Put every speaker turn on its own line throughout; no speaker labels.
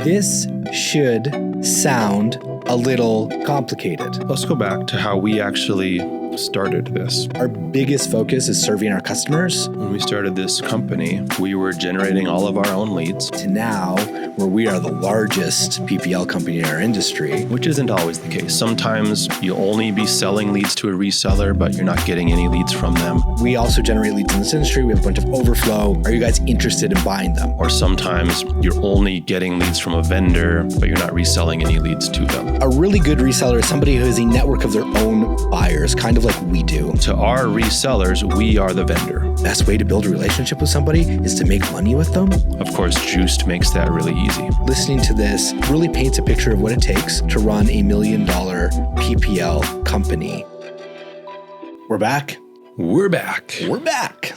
This should sound a little complicated.
Let's go back to how we actually started this.
Our biggest focus is serving our customers.
When we started this company, we were generating all of our own leads.
To now, where we are the largest PPL company in our industry.
Which isn't always the case. Sometimes you'll only be selling leads to a reseller, but you're not getting any leads from them.
We also generate leads in this industry. We have a bunch of overflow. Are you guys interested in buying them?
Or sometimes you're only getting leads from a vendor, but you're not reselling any leads to them.
A really good reseller is somebody who has a network of their own buyers, kind of like we do.
To our resellers, we are the vendor.
Best way to build a relationship with somebody is to make money with them.
Of course, Juiced makes that really easy.
Listening to this really paints a picture of what it takes to run $1 million PPL company. We're back.
We're back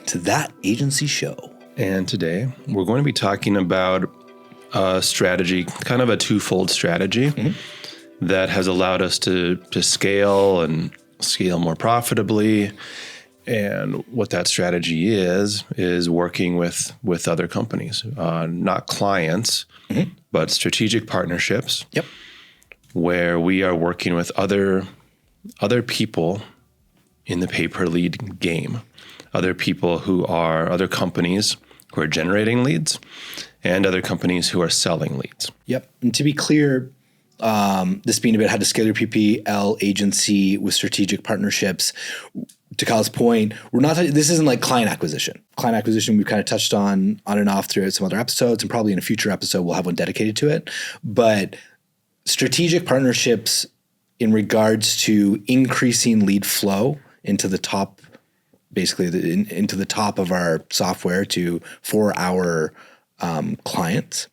To That Agency Show.
And today we're going to be talking about a strategy, kind of a twofold strategy that has allowed us to scale and scale more profitably. And what that strategy is working with other companies, not clients, but strategic partnerships.
Yep.
Where we are working with other people in the pay-per-lead game, other companies who are generating leads and other companies who are selling leads.
Yep. And to be clear, this being about how to scale your PPL agency with strategic partnerships, to Kyle's point, this isn't like client acquisition. Client acquisition we've kind of touched on and off throughout some other episodes, and probably in a future episode we'll have one dedicated to it. But strategic partnerships in regards to increasing lead flow into the top, basically into the top of our software for our clients,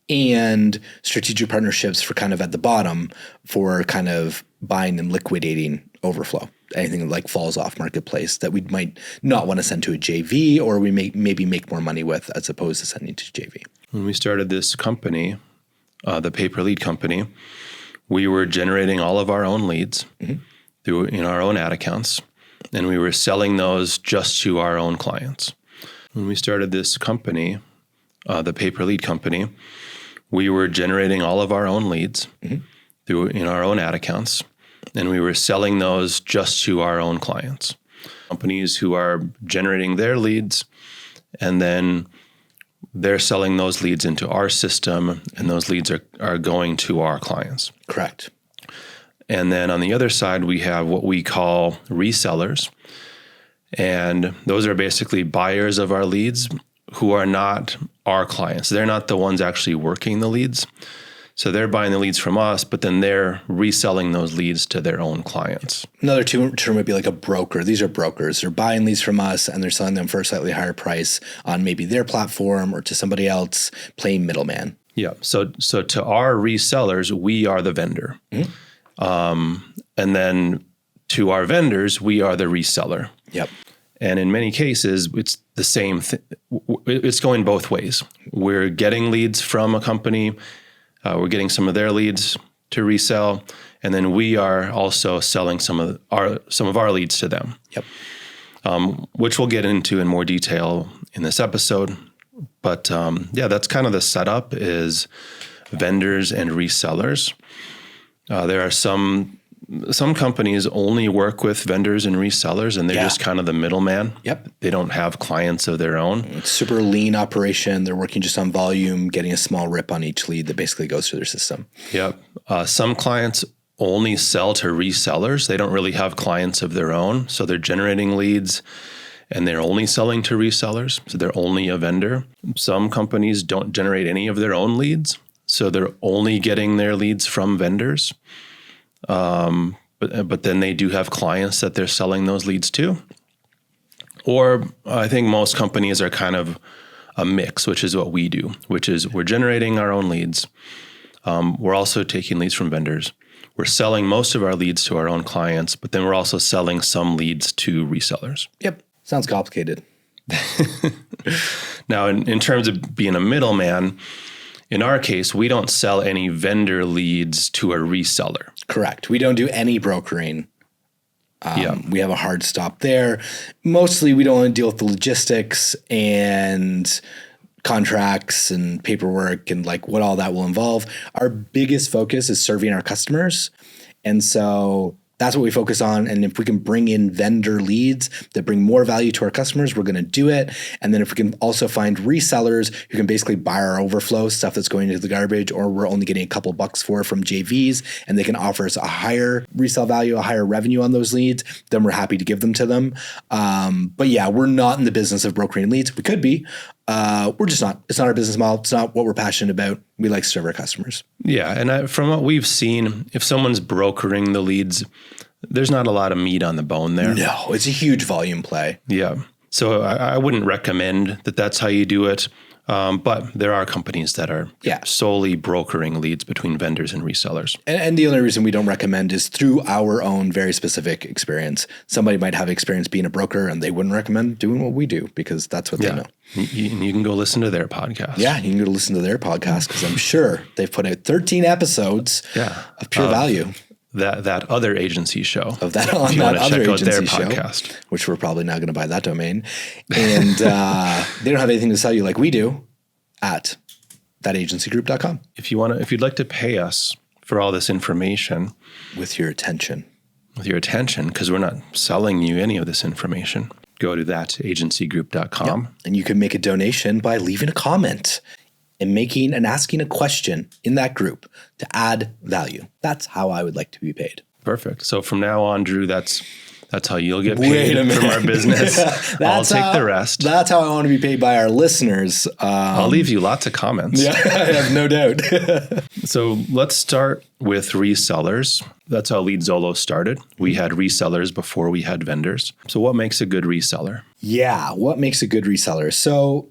and strategic partnerships for kind of at the bottom for kind of buying and liquidating overflow. Anything that like falls off marketplace that we might not want to send to a JV, or we maybe make more money with as opposed to sending to JV.
When we started this company, the pay-per-lead company, we were generating all of our own leads in our own ad accounts, and we were selling those just to our own clients. When we started this company, the pay-per-lead company, we were generating all of our own leads in our own ad accounts, and we were selling those just to our own clients. Companies who are generating their leads, and then they're selling those leads into our system, and those leads are going to our clients.
Correct.
And then on the other side, we have what we call resellers. And those are basically buyers of our leads who are not our clients. They're not the ones actually working the leads. So they're buying the leads from us, but then they're reselling those leads to their own clients.
Another term would be like a broker. These are brokers. They're buying leads from us and they're selling them for a slightly higher price on maybe their platform or to somebody else, playing middleman.
Yeah. So to our resellers, we are the vendor. And then to our vendors, we are the reseller.
Yep.
And in many cases, it's the same thing. It's going both ways. We're getting leads from a company. We're getting some of their leads to resell, and then we are also selling some of our leads to them.
Yep.
Which we'll get into in more detail in this episode. But that's kind of the setup: is vendors and resellers. There are some companies only work with vendors and resellers, and they're just kind of the middleman.
Yep.
They don't have clients of their own.
It's super lean operation. They're working just on volume, getting a small rip on each lead that basically goes through their system.
Yep. Some clients only sell to resellers. They don't really have clients of their own. So they're generating leads and they're only selling to resellers. So they're only a vendor. Some companies don't generate any of their own leads. So they're only getting their leads from vendors. But then they do have clients that they're selling those leads to. Or I think most companies are kind of a mix, which is what we do, which is we're generating our own leads. We're also taking leads from vendors. We're selling most of our leads to our own clients, but then we're also selling some leads to resellers.
Yep. Sounds complicated.
Now, in terms of being a middleman, in our case, we don't sell any vendor leads to a reseller.
Correct. We don't do any brokering. We have a hard stop there. Mostly we don't want to deal with the logistics and contracts and paperwork and like what all that will involve. Our biggest focus is serving our customers. And so that's what we focus on. And if we can bring in vendor leads that bring more value to our customers, we're going to do it. And then if we can also find resellers who can basically buy our overflow stuff that's going into the garbage, or we're only getting a couple bucks for from JVs, and they can offer us a higher resale value, a higher revenue on those leads, then we're happy to give them to them. But yeah, we're not in the business of brokering leads. We could be. We're just not. It's not our business model. It's not what we're passionate about. We like to serve our customers.
Yeah. And from what we've seen, if someone's brokering the leads, there's not a lot of meat on the bone there.
No, it's a huge volume play.
Yeah. So I wouldn't recommend that that's how you do it. But there are companies that are solely brokering leads between vendors and resellers.
And the only reason we don't recommend is through our own very specific experience. Somebody might have experience being a broker and they wouldn't recommend doing what we do because that's what they know.
You can go listen to their podcast.
Yeah, you can go listen to their podcast because I'm sure they've put out 13 episodes of pure value.
That other agency show.
Of that on that other agency show,
podcast.
Which we're probably not going to buy that domain. And they don't have anything to sell you like we do at thatagencygroup.com.
If you'd like to pay us for all this information.
With your attention,
because we're not selling you any of this information, go to thatagencygroup.com.
Yep. And you can make a donation by leaving a comment and asking a question in that group to add value. That's how I would like to be paid.
Perfect. So from now on, Drew, that's how you'll get paid from our business. I'll take the rest.
That's how I want to be paid by our listeners.
I'll leave you lots of comments.
Yeah, I have no doubt.
So let's start with resellers. That's how LeadZolo started. We had resellers before we had vendors. So what makes a good reseller?
Yeah, what makes a good reseller? So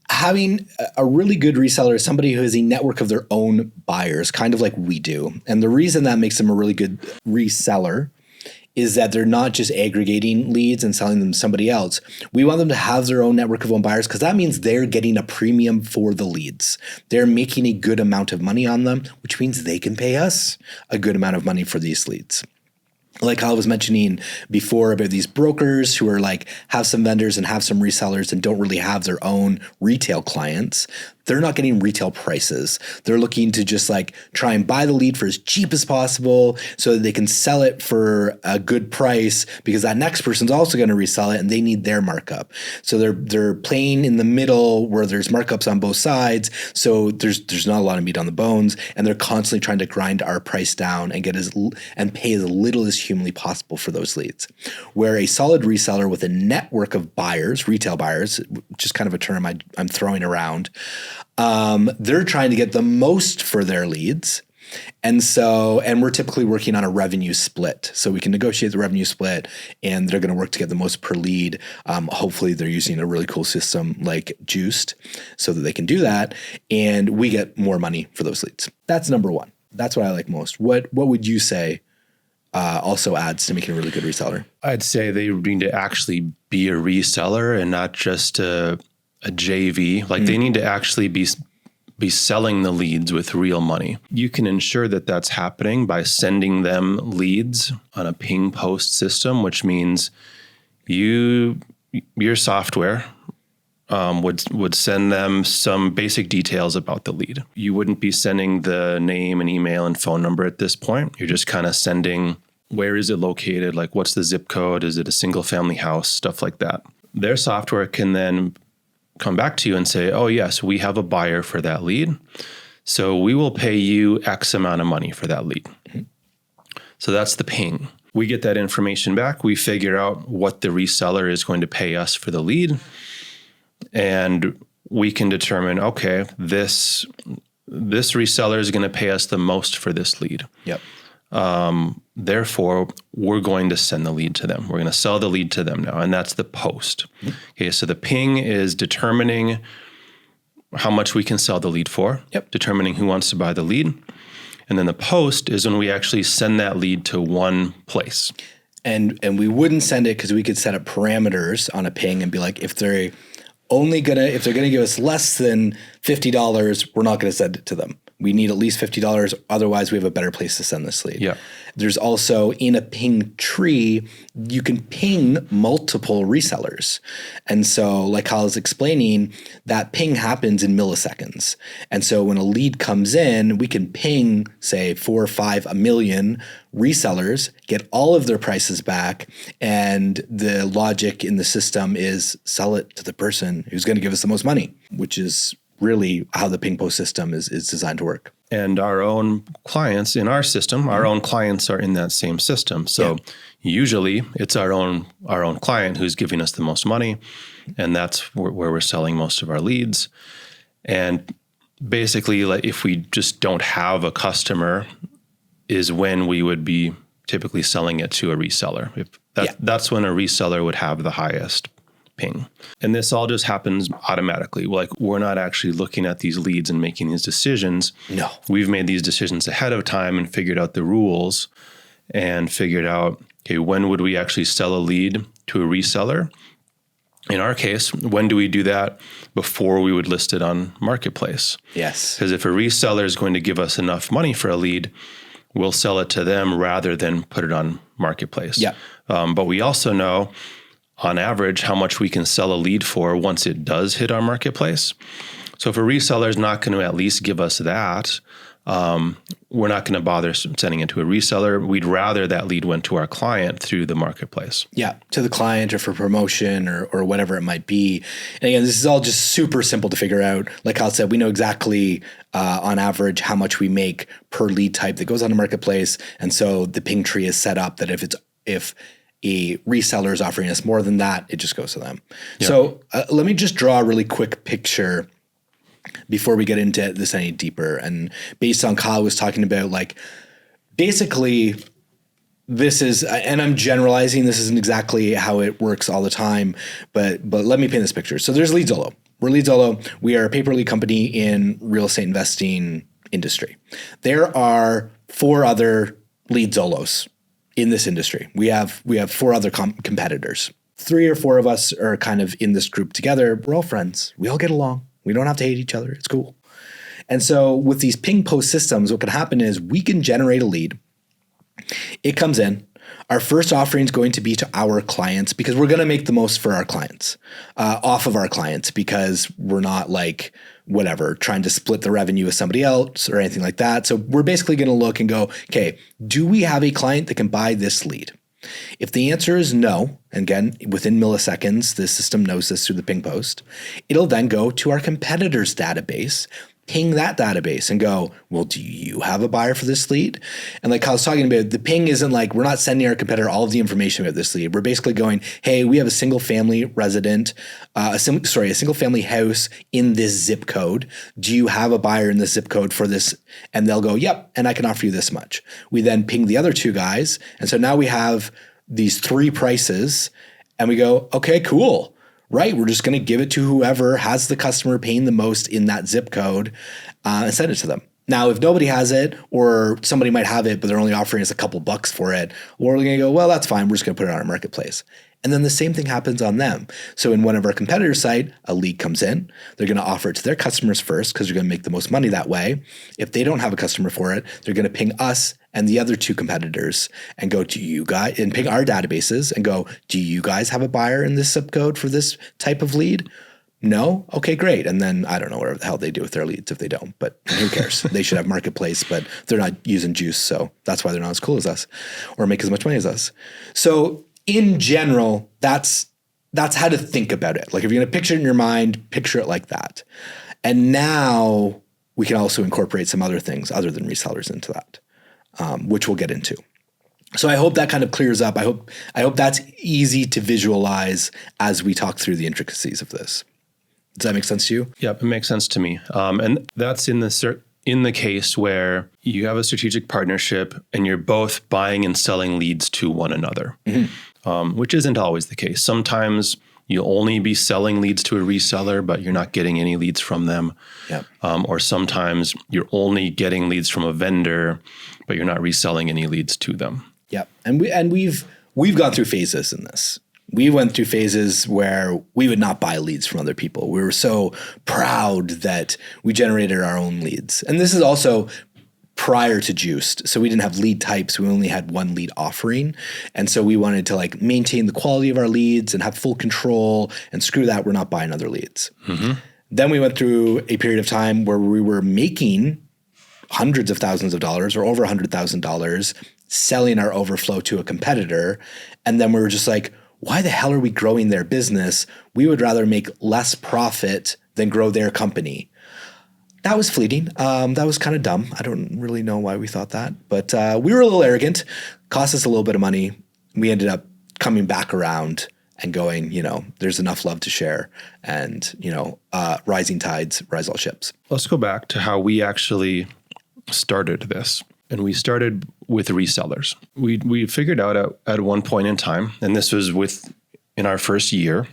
having a really good reseller is somebody who has a network of their own buyers, kind of like we do. And the reason that makes them a really good reseller is that they're not just aggregating leads and selling them to somebody else. We want them to have their own network of own buyers because that means they're getting a premium for the leads. They're making a good amount of money on them, which means they can pay us a good amount of money for these leads. Like Kyle was mentioning before about these brokers who are like have some vendors and have some resellers and don't really have their own retail clients. They're not getting retail prices. They're looking to just like try and buy the lead for as cheap as possible so that they can sell it for a good price because that next person's also going to resell it and they need their markup. So they're playing in the middle where there's markups on both sides. So there's not a lot of meat on the bones and they're constantly trying to grind our price down and and pay as little as humanly possible for those leads. Where a solid reseller with a network of buyers, retail buyers, which is kind of a term I'm throwing around, they're trying to get the most for their leads. And we're typically working on a revenue split. So we can negotiate the revenue split and they're going to work to get the most per lead. Hopefully they're using a really cool system like Juiced so that they can do that. And we get more money for those leads. That's number one. That's what I like most. What would you say also adds to making a really good reseller?
I'd say they need to actually be a reseller and not just a JV. Like they need to actually be selling the leads with real money. You can ensure that that's happening by sending them leads on a ping post system, which means your software would send them some basic details about the lead. You wouldn't be sending the name and email and phone number at this point. You're just kind of sending where is it located, like what's the zip code, is it a single family house, stuff like that. Their software can then come back to you and say, oh yes, we have a buyer for that lead. So we will pay you X amount of money for that lead. Mm-hmm. So that's the ping. We get that information back. We figure out what the reseller is going to pay us for the lead. And we can determine, okay, this reseller is going to pay us the most for this lead.
Yep.
Therefore, we're going to send the lead to them. We're going to sell the lead to them now. And that's the post. Mm-hmm. Okay. So the ping is determining how much we can sell the lead for, determining who wants to buy the lead. And then the post is when we actually send that lead to one place.
And we wouldn't send it because we could set up parameters on a ping and be like, if they're gonna give us less than $50, we're not going to send it to them. We need at least $50. Otherwise, we have a better place to send this lead.
Yeah.
There's also in a ping tree, you can ping multiple resellers. And so like Kyle was explaining, that ping happens in milliseconds. And so when a lead comes in, we can ping, say 4 or 5, 1 million resellers, get all of their prices back. And the logic in the system is sell it to the person who's going to give us the most money, which is really how the ping post system is designed to work.
And our own clients in our system, our own clients are in that same system. So usually it's our own client who's giving us the most money, and that's where we're selling most of our leads. And basically, like if we just don't have a customer, is when we would be typically selling it to a reseller. That's when a reseller would have the highest ping. And this all just happens automatically. Like we're not actually looking at these leads and making these decisions.
No.
We've made these decisions ahead of time and figured out the rules and figured out, okay, when would we actually sell a lead to a reseller? In our case, when do we do that? Before we would list it on Marketplace.
Yes.
Because if a reseller is going to give us enough money for a lead, we'll sell it to them rather than put it on Marketplace.
Yeah.
But we also know on average how much we can sell a lead for once it does hit our Marketplace. So if a reseller is not going to at least give us that, we're not going to bother sending it to a reseller. We'd rather that lead went to our client through the Marketplace.
Yeah, to the client or for promotion or whatever it might be. And again, this is all just super simple to figure out. Like Kyle said, we know exactly on average how much we make per lead type that goes on the Marketplace. And so the ping tree is set up that if a reseller is offering us more than that, it just goes to them. Yeah. So let me just draw a really quick picture before we get into this any deeper. And based on Kyle was talking about, like, basically this is, and I'm generalizing, this isn't exactly how it works all the time, but let me paint this picture. So there's Leadzolo. We're Leadzolo. We are a pay-per-lead company in real estate investing industry. There are 4 other Leadzolos in this industry. We have 4 other competitors. 3 or 4 of us are kind of in this group together. We're all friends. We all get along. We don't have to hate each other. It's cool. And so with these ping post systems, what can happen is we can generate a lead. It comes in. Our first offering is going to be to our clients because we're going to make the most for our clients, off of our clients, because we're not like whatever, trying to split the revenue with somebody else or anything like that. So we're basically going to look and go, okay, do we have a client that can buy this lead? If the answer is no, and again, within milliseconds, the system knows this through the ping post, it'll then go to our competitor's database, ping that database and go, well, do you have a buyer for this lead? And like I was talking about, the ping isn't like, we're not sending our competitor all of the information about this lead. We're basically going, hey, we have a single family resident, a single family house in this zip code. Do you have a buyer in this zip code for this? And they'll go, yep, and I can offer you this much. We then ping the other 2 guys. And so now we have these 3 prices and we go, okay, cool. Right, we're just going to give it to whoever has the customer paying the most in that zip code and send it to them. Now, if nobody has it or somebody might have it, but they're only offering us a couple bucks for it, we're going to go, well, that's fine. We're just going to put it on our Marketplace. And then the same thing happens on them. So in one of our competitors' site, a lead comes in. They're going to offer it to their customers first because they're going to make the most money that way. If they don't have a customer for it, they're going to ping us and the other 2 competitors and go to you guys and ping our databases and go, do you guys have a buyer in this zip code for this type of lead? No? Okay, great. And then I don't know whatever the hell they do with their leads if they don't, but who cares? They should have Marketplace, but they're not using Juice. So that's why they're not as cool as us or make as much money as us. So in general, that's how to think about it. Like if you're going to picture it in your mind, picture it like that. And now we can also incorporate some other things other than resellers into that, which we'll get into. So I hope that kind of clears up. I hope that's easy to visualize as we talk through the intricacies of this. Does that make sense to you?
Yep, it makes sense to me. And that's in the case where you have a strategic partnership and you're both buying and selling leads to one another, which isn't always the case. Sometimes you'll only be selling leads to a reseller, but you're not getting any leads from them.
Yep.
Or sometimes you're only getting leads from a vendor, but you're not reselling any leads to them.
Yep. And we've gone through phases in this. We went through phases where we would not buy leads from other people. We were so proud that we generated our own leads. And this is also prior to Juiced. So we didn't have lead types. We only had one lead offering. And so we wanted to like maintain the quality of our leads and have full control, and screw that, we're not buying other leads. Then we went through a period of time where we were making hundreds of thousands of dollars or over $100,000 selling our overflow to a competitor. And then we were just like, why the hell are we growing their business? We would rather make less profit than grow their company. That was fleeting. That was kind of dumb. I don't really know why we thought that, but we were a little arrogant, cost us a little bit of money. We ended up coming back around and going, there's enough love to share, and, rising tides rise all ships.
Let's go back to how we actually started this. And we started with resellers. We figured out at one point in time, and this was in our first year,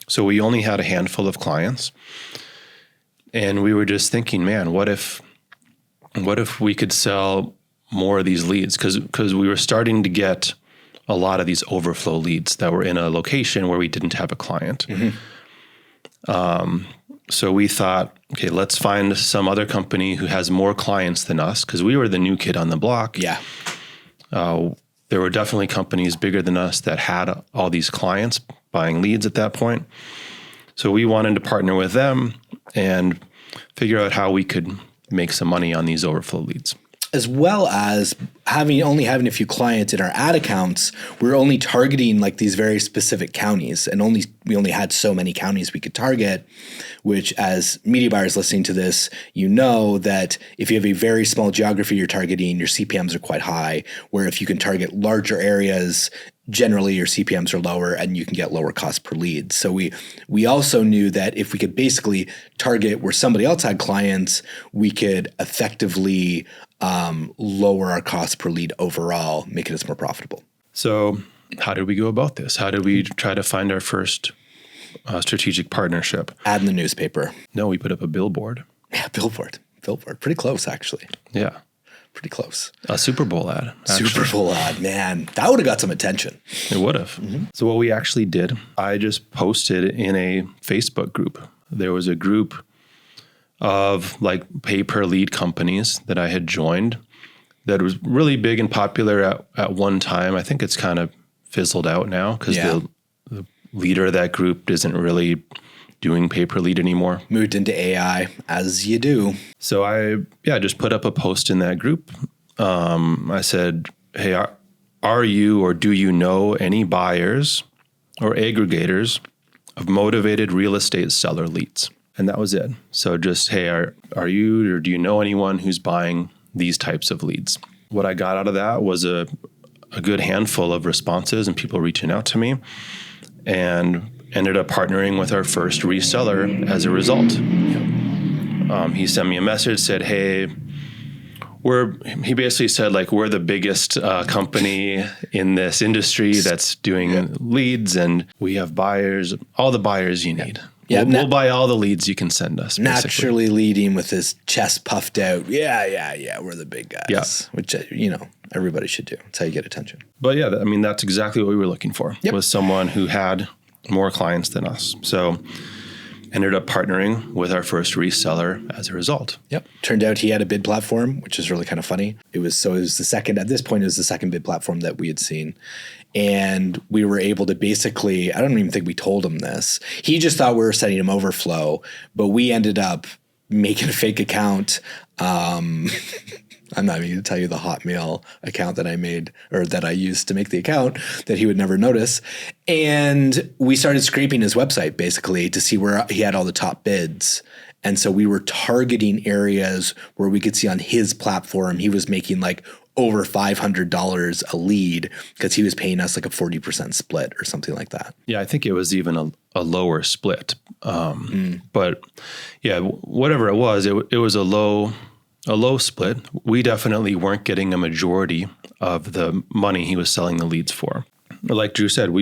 so we only had a handful of clients. And we were just thinking, man, what if we could sell more of these leads? Because we were starting to get a lot of these overflow leads that were in a location where we didn't have a client. So we thought, okay, let's find some other company who has more clients than us, because we were the new kid on the block.
Yeah.
There were definitely companies bigger than us that had all these clients buying leads at that point. So we wanted to partner with them and figure out how we could make some money on these overflow leads.
As well as only having a few clients in our ad accounts, we're only targeting like these very specific counties, and we only had so many counties we could target, which, as media buyers listening to this, that if you have a very small geography you're targeting, your CPMs are quite high, where if you can target larger areas, generally your CPMs are lower and you can get lower cost per lead. So we also knew that if we could basically target where somebody else had clients, we could effectively lower our cost per lead overall, making us more profitable.
So how did we go about this? How did we try to find our first strategic partnership?
Ad in the newspaper.
No, we put up a billboard.
Yeah, billboard. Pretty close, actually.
Yeah.
Pretty close.
A Super Bowl ad. Actually.
Super Bowl ad, man. That would have got some attention.
It would have. So what we actually did, I just posted in a Facebook group. There was a group of like pay-per-lead companies that I had joined that was really big and popular at one time. I think it's kind of fizzled out now because the leader of that group isn't really doing pay-per-lead anymore.
Moved into AI, as you do.
So I just put up a post in that group. I said, hey, are you or do you know any buyers or aggregators of motivated real estate seller leads? And that was it. So just, hey, are you or do you know anyone who's buying these types of leads? What I got out of that was a good handful of responses and people reaching out to me, and ended up partnering with our first reseller as a result. He sent me a message, said, hey, he basically said, like, we're the biggest company in this industry that's doing leads, and we have buyers, all the buyers you need. Yeah, we'll buy all the leads you can send us. Basically.
Naturally leading with his chest puffed out. Yeah, we're the big guys.
Yeah.
Which, everybody should do. That's how you get attention.
But yeah, that's exactly what we were looking for, was someone who had more clients than us. So ended up partnering with our first reseller as a result. Yep.
Turned out he had a bid platform, which is really kind of funny. It was the second bid platform that we had seen. And we were able to basically, I don't even think we told him this. He just thought we were sending him overflow, but we ended up making a fake account. I'm not even going to tell you the Hotmail account that I made or that I used to make the account that he would never notice. And we started scraping his website basically to see where he had all the top bids. And so we were targeting areas where we could see on his platform he was making like over $500 a lead because he was paying us like a 40% split or something like that.
Yeah, I think it was even a lower split. But yeah, whatever it was a low split. We definitely weren't getting a majority of the money he was selling the leads for. Like Drew said,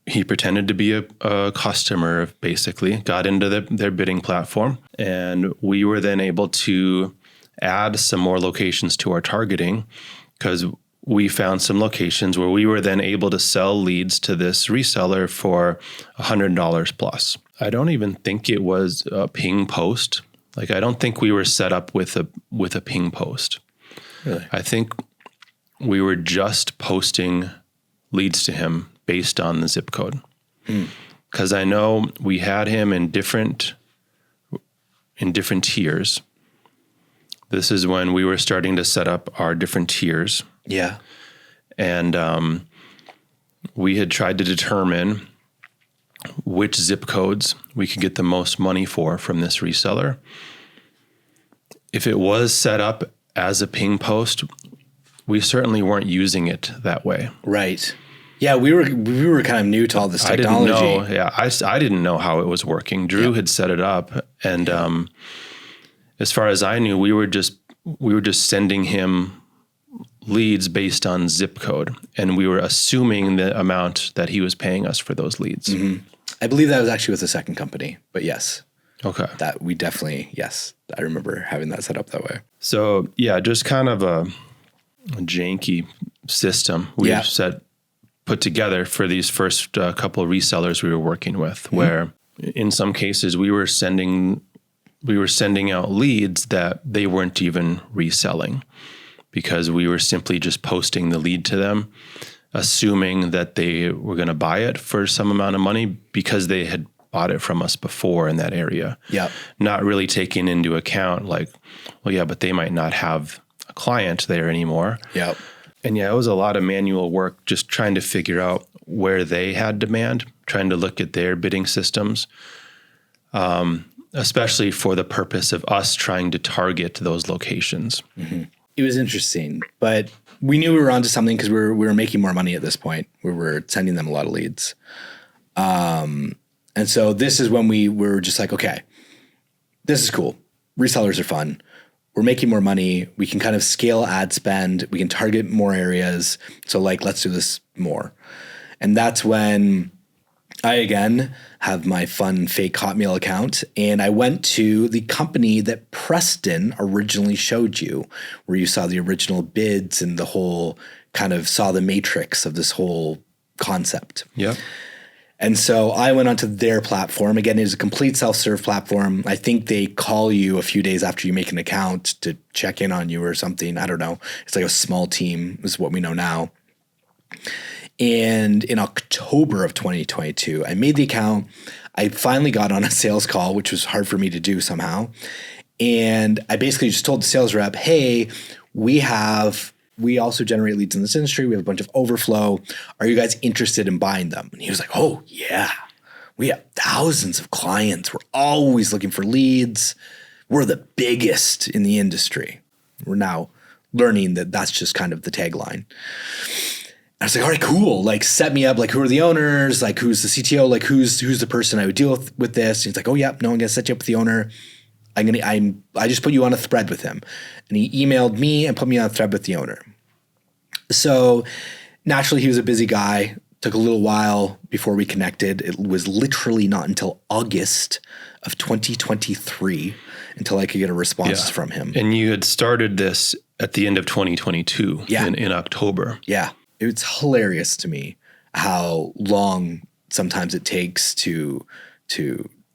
he pretended to be a customer, basically, got into their bidding platform, and we were then able to add some more locations to our targeting because we found some locations where we were then able to sell leads to this reseller for $100 plus. I don't even think it was a ping post. Like, I don't think we were set up with a ping post.
Really?
I think we were just posting leads to him based on the zip code. Because I know we had him in different tiers. This is when we were starting to set up our different tiers.
Yeah.
And we had tried to determine which zip codes we could get the most money for from this reseller. If it was set up as a ping post, we certainly weren't using it that way.
Right. Yeah, we were kind of new to all this technology.
I didn't know how it was working. Drew had set it up, and as far as I knew, we were just sending him leads based on zip code, and we were assuming the amount that he was paying us for those leads.
Mm-hmm. I believe that was actually with the second company, but yes.
Okay.
That we definitely, yes. I remember having that set up that way.
So yeah, just kind of a janky system we put together for these first couple of resellers we were working with, where in some cases we were sending out leads that they weren't even reselling, because we were simply just posting the lead to them, assuming that they were going to buy it for some amount of money because they had bought it from us before in that area.
Yeah.
Not really taking into account like, well, yeah, but they might not have a client there anymore.
Yeah.
And yeah, it was a lot of manual work just trying to figure out where they had demand, trying to look at their bidding systems, especially for the purpose of us trying to target those locations.
Mm-hmm. It was interesting, but we knew we were onto something because we were making more money at this point. We were sending them a lot of leads. And so this is when we were just like, okay, this is cool. Resellers are fun. We're making more money. We can kind of scale ad spend. We can target more areas. So like, let's do this more. And that's when I, again, have my fun fake Hotmail account. And I went to the company that Preston originally showed you, where you saw the original bids and the whole kind of saw the matrix of this whole concept.
Yeah.
And so I went onto their platform. Again, it is a complete self-serve platform. I think they call you a few days after you make an account to check in on you or something. I don't know. It's like a small team is what we know now. And in October of 2022, I made the account. I finally got on a sales call, which was hard for me to do somehow. And I basically just told the sales rep, hey, we also generate leads in this industry. We have a bunch of overflow. Are you guys interested in buying them? And he was like, oh, yeah. We have thousands of clients. We're always looking for leads. We're the biggest in the industry. We're now learning that that's just kind of the tagline. I was like, all right, cool. Like, set me up. Like, who are the owners? Like, who's the CTO? Like, who's the person I would deal with this? And he's like, oh, yeah, no, I'm going to set you up with the owner. I just put you on a thread with him. And he emailed me and put me on a thread with the owner. So naturally, he was a busy guy. Took a little while before we connected. It was literally not until August of 2023 until I could get a response from him.
And you had started this at the end of 2022 in October.
Yeah. It's hilarious to me how long sometimes it takes to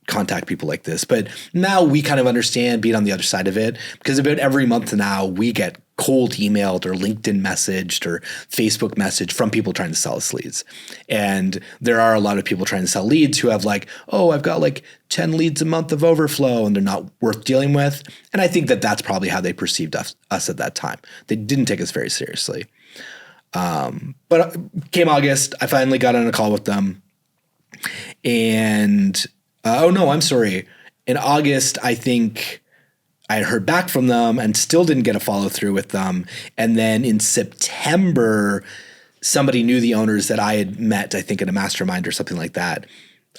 contact people like this. But now we kind of understand being on the other side of it, because about every month now we get cold emailed or LinkedIn messaged or Facebook messaged from people trying to sell us leads. And there are a lot of people trying to sell leads who have like, oh, I've got like 10 leads a month of overflow and they're not worth dealing with. And I think that that's probably how they perceived us at that time. They didn't take us very seriously. But came August, I finally got on a call with them. And I'm sorry. In August, I think I heard back from them and still didn't get a follow through with them. And then in September, somebody knew the owners that I had met, I think, at a mastermind or something like that.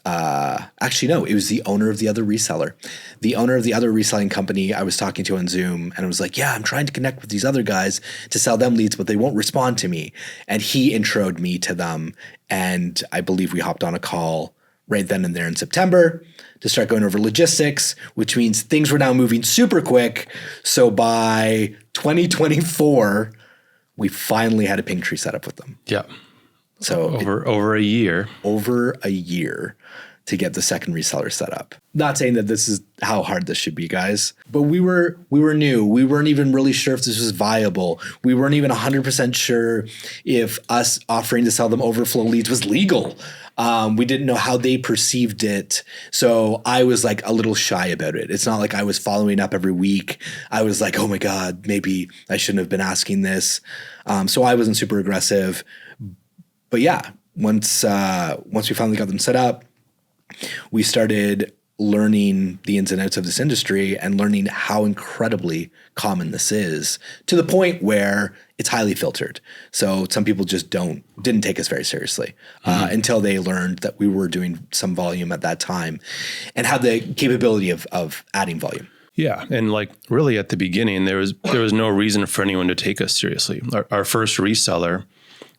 Actually, no, it was the owner of the other reseller. The owner of the other reselling company I was talking to on Zoom, and I was like, yeah, I'm trying to connect with these other guys to sell them leads, but they won't respond to me. And he introed me to them. And I believe we hopped on a call right then and there in September to start going over logistics, which means things were now moving super quick. So by 2024, we finally had a ping tree set up with them.
Yeah.
So
over a year.
Over a year to get the second reseller set up. Not saying that this is how hard this should be, guys, but we were new. We weren't even really sure if this was viable. We weren't even 100% sure if us offering to sell them overflow leads was legal. We didn't know how they perceived it. So I was like a little shy about it. It's not like I was following up every week. I was like, oh my God, maybe I shouldn't have been asking this. So I wasn't super aggressive. But yeah, once we finally got them set up, we started learning the ins and outs of this industry and learning how incredibly common this is, to the point where it's highly filtered. So some people just didn't take us very seriously until they learned that we were doing some volume at that time and had the capability of adding volume.
Yeah. And like really at the beginning, there was no reason for anyone to take us seriously. Our first reseller,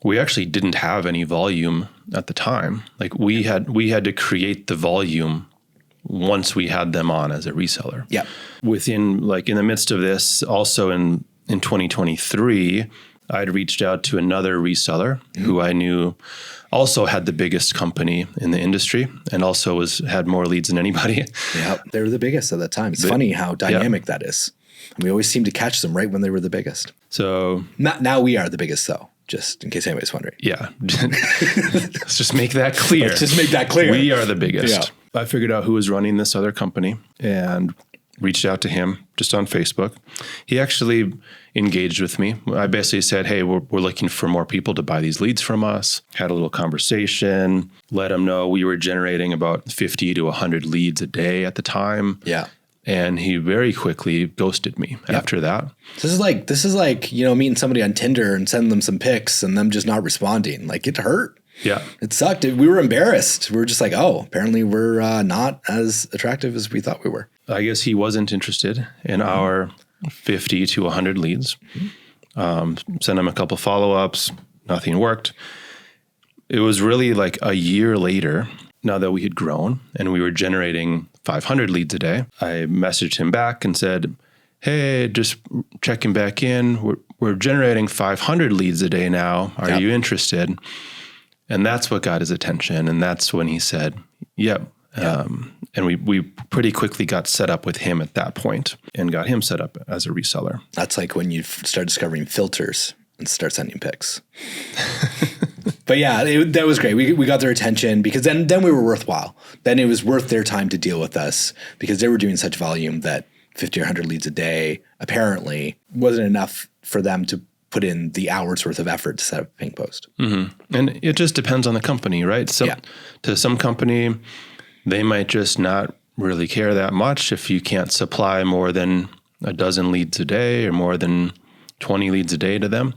we actually didn't have any volume at the time. Like we had to create the volume once we had them on as a reseller.
Yeah.
Within like in the midst of this, also in 2023, I'd reached out to another reseller who I knew also had the biggest company in the industry and also had more leads than anybody.
Yeah, they were the biggest at that time. It's funny how dynamic that is. And we always seem to catch them right when they were the biggest.
So
now we are the biggest though. Just in case anybody's wondering.
Yeah. Let's just make that clear. We are the biggest. Yeah. I figured out who was running this other company and reached out to him just on Facebook. He actually engaged with me. I basically said, hey, we're looking for more people to buy these leads from us. Had a little conversation, let him know we were generating about 50 to 100 leads a day at the time.
Yeah.
And he very quickly ghosted me after that.
This is like, meeting somebody on Tinder and sending them some pics and them just not responding. Like it hurt.
Yeah.
It sucked. We were embarrassed. We were just like, oh, apparently we're not as attractive as we thought we were.
I guess he wasn't interested in our 50 to 100 leads. Sent him a couple follow-ups. Nothing worked. It was really like a year later, now that we had grown and we were generating 500 leads a day, I messaged him back and said, hey, just checking back in. We're generating 500 leads a day now. Are you interested? And that's what got his attention. And that's when he said, yep. And we pretty quickly got set up with him at that point and got him set up as a reseller.
That's like when you start discovering filters and start sending pics. But yeah, that was great. We got their attention because then we were worthwhile. Then it was worth their time to deal with us because they were doing such volume that 50 or 100 leads a day apparently wasn't enough for them to put in the hours worth of effort to set up a ping post. Mm-hmm.
And it just depends on the company, right? To some company, they might just not really care that much if you can't supply more than a dozen leads a day or more than 20 leads a day to them.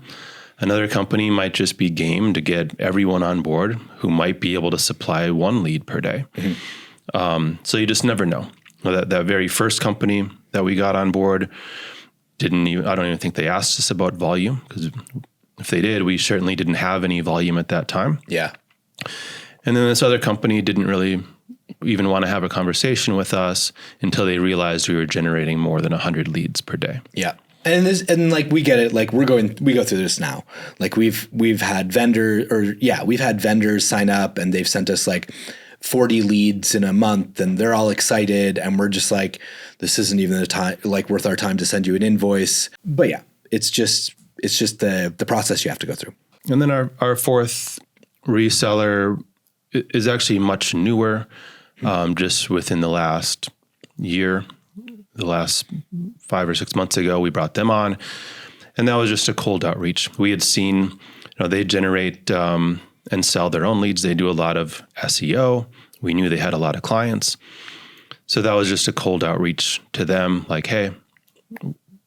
Another company might just be game to get everyone on board who might be able to supply one lead per day. Mm-hmm. So you just never know. That very first company that we got on board I don't even think they asked us about volume, because if they did, we certainly didn't have any volume at that time.
Yeah.
And then this other company didn't really even want to have a conversation with us until they realized we were generating more than 100 leads per day.
Yeah. And like we get it, like we go through this now. Like we've had vendors sign up and they've sent us like 40 leads in a month and they're all excited and we're just like, this isn't even the time, like worth our time to send you an invoice. But yeah, it's just the process you have to go through.
And then our fourth reseller is actually much newer, just within the last year. The last 5 or 6 months ago, we brought them on, and that was just a cold outreach. We had seen, they generate and sell their own leads. They do a lot of SEO. We knew they had a lot of clients. So that was just a cold outreach to them, like, hey,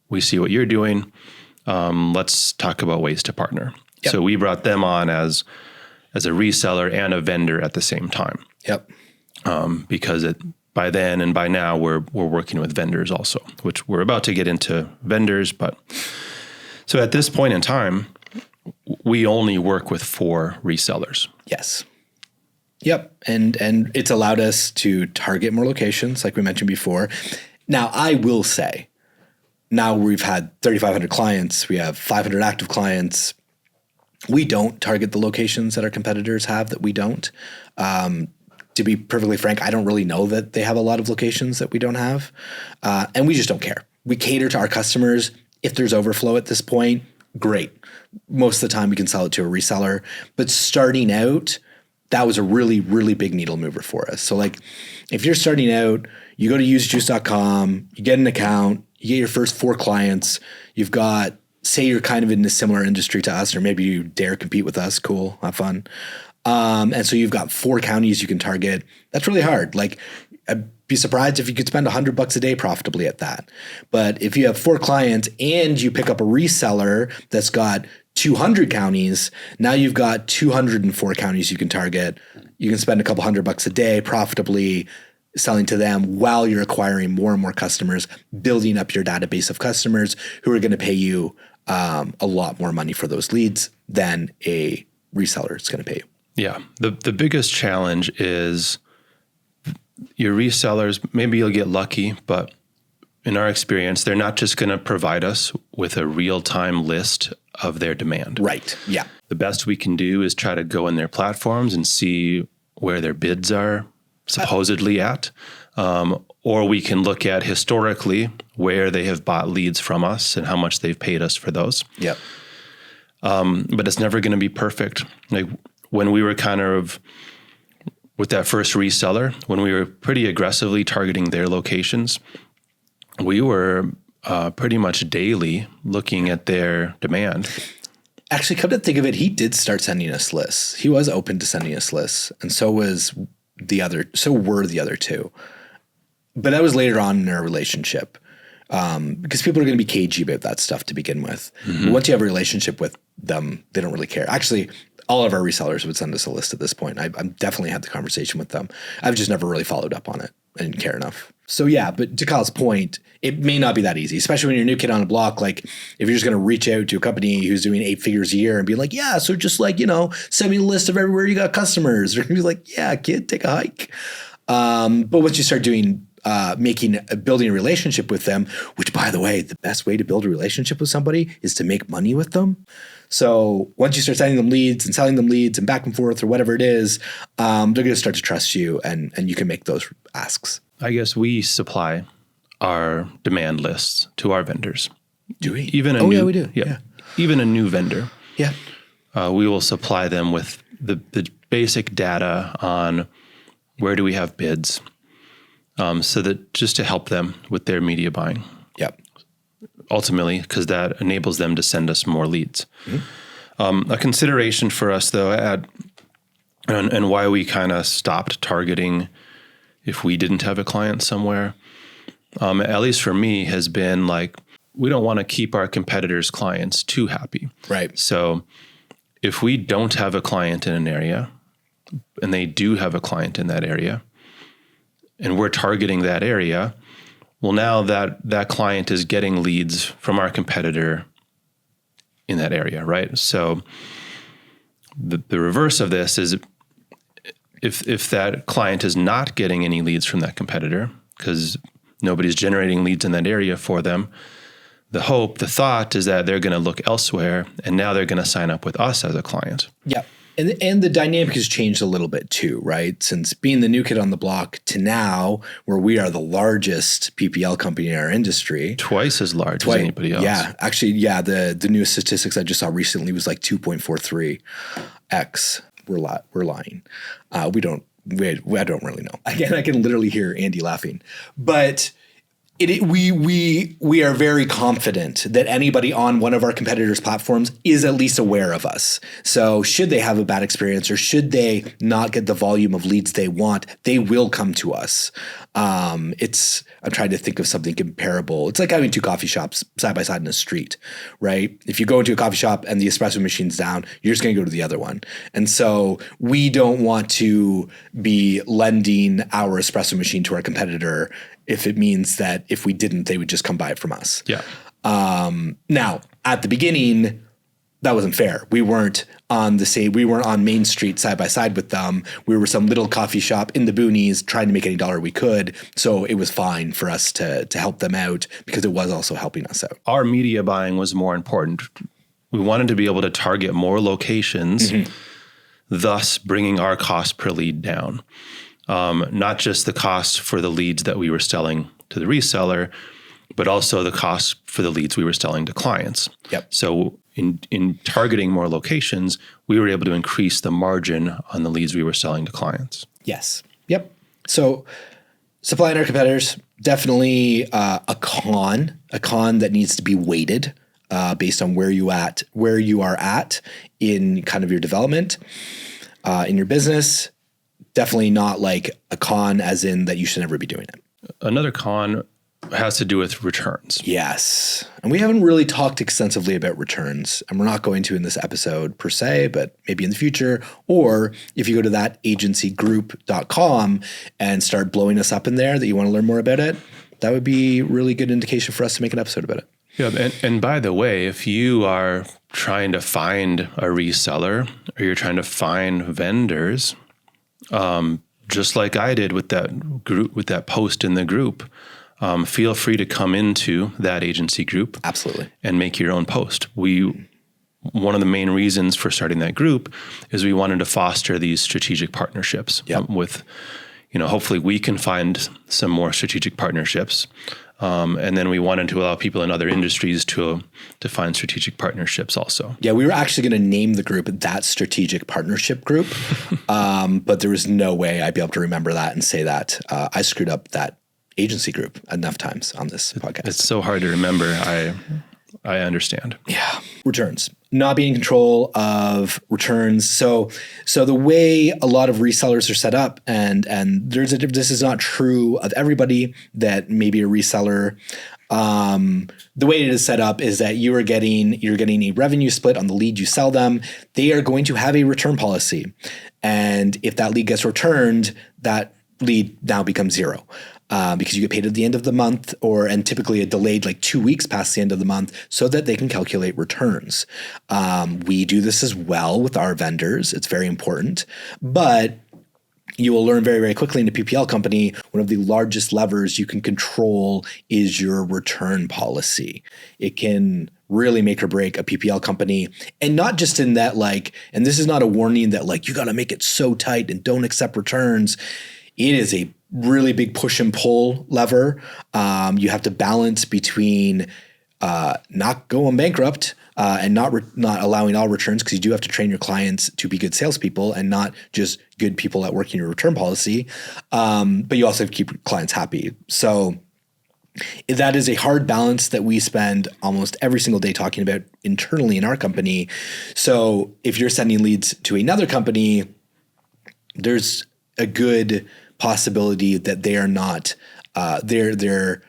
we see what you're doing. Let's talk about ways to partner. Yep. So we brought them on as a reseller and a vendor at the same time.
Yep.
Because by then and by now we're working with vendors also, which we're about to get into vendors. But so at this point in time, we only work with 4 resellers.
Yes. Yep. And it's allowed us to target more locations, like we mentioned before. Now, I will say now we've had 3,500 clients. We have 500 active clients. We don't target the locations that our competitors have that we don't. To be perfectly frank, I don't really know that they have a lot of locations that we don't have. And we just don't care. We cater to our customers. If there's overflow at this point, great. Most of the time we can sell it to a reseller. But starting out, that was a really, really big needle mover for us. So like if you're starting out, you go to usejuice.com, you get an account, you get your first 4 clients, you've got, say you're kind of in a similar industry to us, or maybe you dare compete with us. Cool, have fun. And so you've got 4 counties you can target. That's really hard. Like I'd be surprised if you could spend $100 a day profitably at that. But if you have 4 clients and you pick up a reseller that's got 200 counties, now you've got 204 counties you can target. You can spend a couple $100 a day profitably selling to them while you're acquiring more and more customers, building up your database of customers who are going to pay you a lot more money for those leads than a reseller is going to pay you.
Yeah. The biggest challenge is your resellers, maybe you'll get lucky, but in our experience, they're not just going to provide us with a real-time list of their demand.
Right. Yeah.
The best we can do is try to go in their platforms and see where their bids are supposedly at. Or we can look at historically where they have bought leads from us and how much they've paid us for those.
Yep.
But it's never going to be perfect. Like when we were kind of with that first reseller, when we were pretty aggressively targeting their locations, we were pretty much daily looking at their demand.
Actually, come to think of it, he did start sending us lists. He was open to sending us lists, and so were the other 2. But that was later on in our relationship, because people are going to be cagey about that stuff to begin with. Mm-hmm. Once you have a relationship with them, they don't really care. Actually, all of our resellers would send us a list at this point. I've definitely had the conversation with them. I've just never really followed up on it. I didn't care enough. So yeah, but to Kyle's point, it may not be that easy, especially when you're a new kid on the block. Like if you're just going to reach out to a company who's doing 8 figures a year and be like, yeah, so just like, send me a list of everywhere you got customers. They're going to be like, yeah, kid, take a hike. But once you start doing, building a relationship with them, which by the way, the best way to build a relationship with somebody is to make money with them. So once you start sending them leads and selling them leads and back and forth or whatever it is, they're going to start to trust you and you can make those asks.
I guess we supply our demand lists to our vendors.
Do we?
Even
yeah, we do. Yeah.
Even a new vendor.
Yeah.
We will supply them with the basic data on where do we have bids, so that just to help them with their media buying.
Yep.
Ultimately, because that enables them to send us more leads. Mm-hmm. A consideration for us, though, and why we kind of stopped targeting if we didn't have a client somewhere, at least for me, has been like, we don't want to keep our competitors' clients too happy.
Right.
So if we don't have a client in an area and they do have a client in that area and we're targeting that area, well, now that client is getting leads from our competitor in that area, right? So the reverse of this is if that client is not getting any leads from that competitor because nobody's generating leads in that area for them, the thought is that they're going to look elsewhere and now they're going to sign up with us as a client.
Yeah. And the dynamic has changed a little bit too, right? Since being the new kid on the block to now where we are the largest PPL company in our industry.
Twice as large as anybody else.
Yeah. Actually, yeah, the newest statistics I just saw recently was like 2.43x. We're lying. I don't really know. Again, I can literally hear Andy laughing. But we are very confident that anybody on one of our competitors' platforms is at least aware of us. So should they have a bad experience or should they not get the volume of leads they want, they will come to us. I'm trying to think of something comparable. It's like having 2 coffee shops side by side in a street, right? If you go into a coffee shop and the espresso machine's down, you're just going to go to the other one. And so we don't want to be lending our espresso machine to our competitor if it means that if we didn't, they would just come buy it from us.
Yeah.
Now, at the beginning, that wasn't fair. We weren't on Main Street side by side with them. We were some little coffee shop in the boonies trying to make any dollar we could. So it was fine for us to help them out because it was also helping us out.
Our media buying was more important. We wanted to be able to target more locations, thus bringing our cost per lead down. Not just the cost for the leads that we were selling to the reseller, but also the cost for the leads we were selling to clients.
Yep.
So in targeting more locations, we were able to increase the margin on the leads we were selling to clients.
Yes. Yep. So supply and our competitors, definitely a con that needs to be weighted based on where you are at in kind of your development in your business. Definitely not like a con as in that you should never be doing it.
Another con has to do with returns.
Yes. And we haven't really talked extensively about returns, and we're not going to in this episode per se, but maybe in the future. Or if you go to thatagencygroup.com and start blowing us up in there that you want to learn more about it, that would be a really good indication for us to make an episode about it.
Yeah. And by the way, if you are trying to find a reseller or you're trying to find vendors, just like I did with that group, with that post in the group, feel free to come into that agency group.
Absolutely.
And make your own post. One of the main reasons for starting that group is we wanted to foster these strategic partnerships with, hopefully we can find some more strategic partnerships. And then we wanted to allow people in other industries to find strategic partnerships also. Yeah,
we were actually going to name the group That Strategic Partnership Group, but there was no way I'd be able to remember that and say that. I screwed up that agency group enough times on this podcast.
It's so hard to remember. I understand.
Yeah. Returns. Not being in control of returns. So the way a lot of resellers are set up, and this is not true of everybody that may be a reseller. The way it is set up is that you're getting a revenue split on the lead you sell them. They are going to have a return policy. And if that lead gets returned, that lead now becomes zero. Because you get paid at the end of the month and typically a delayed like 2 weeks past the end of the month so that they can calculate returns. We do this as well with our vendors. It's very important, but you will learn very, very quickly in a PPL company, one of the largest levers you can control is your return policy. It can really make or break a PPL company. And not just in that and this is not a warning that you got to make it so tight and don't accept returns. It is a really big push and pull lever. You have to balance between not going bankrupt and not allowing all returns, because you do have to train your clients to be good salespeople and not just good people at working your return policy. But you also have to keep your clients happy. So that is a hard balance that we spend almost every single day talking about internally in our company. So if you're sending leads to another company, there's a good possibility that they are not, they're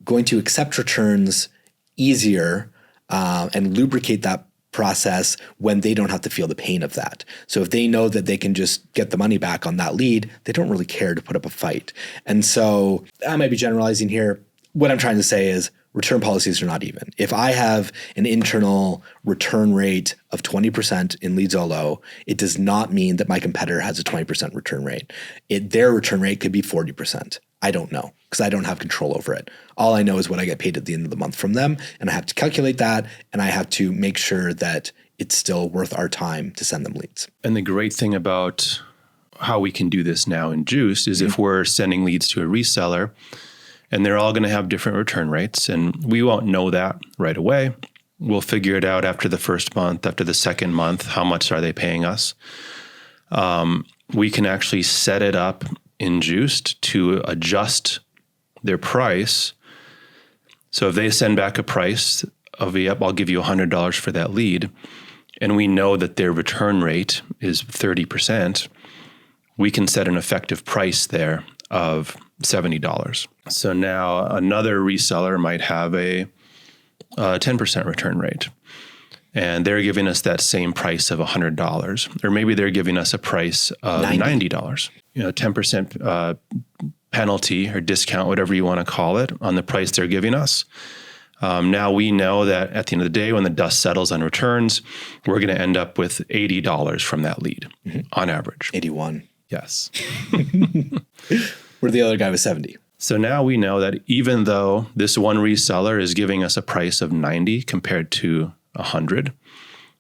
going to accept returns easier and lubricate that process when they don't have to feel the pain of that. So if they know that they can just get the money back on that lead, they don't really care to put up a fight. And so I might be generalizing here. What I'm trying to say is return policies are not even. If I have an internal return rate of 20% in Leadzolo, it does not mean that my competitor has a 20% return rate. Their return rate could be 40%. I don't know because I don't have control over it. All I know is what I get paid at the end of the month from them, and I have to calculate that, and I have to make sure that it's still worth our time to send them leads.
And the great thing about how we can do this now in Juiced is if we're sending leads to a reseller, and they're all going to have different return rates. And we won't know that right away. We'll figure it out after the first month, after the second month, how much are they paying us? We can actually set it up in Juiced to adjust their price. So if they send back a price of, yep, I'll give you $100 for that lead, and we know that their return rate is 30%, we can set an effective price there of $70. So now another reseller might have a 10% return rate, and they're giving us that same price of $100, or maybe they're giving us a price of $90. 10% penalty or discount, whatever you want to call it, on the price they're giving us. Now we know that at the end of the day, when the dust settles on returns, we're going to end up with $80 from that lead on average.
81.
Yes.
Where the other guy was 70.
So now we know that even though this one reseller is giving us a price of 90 compared to 100,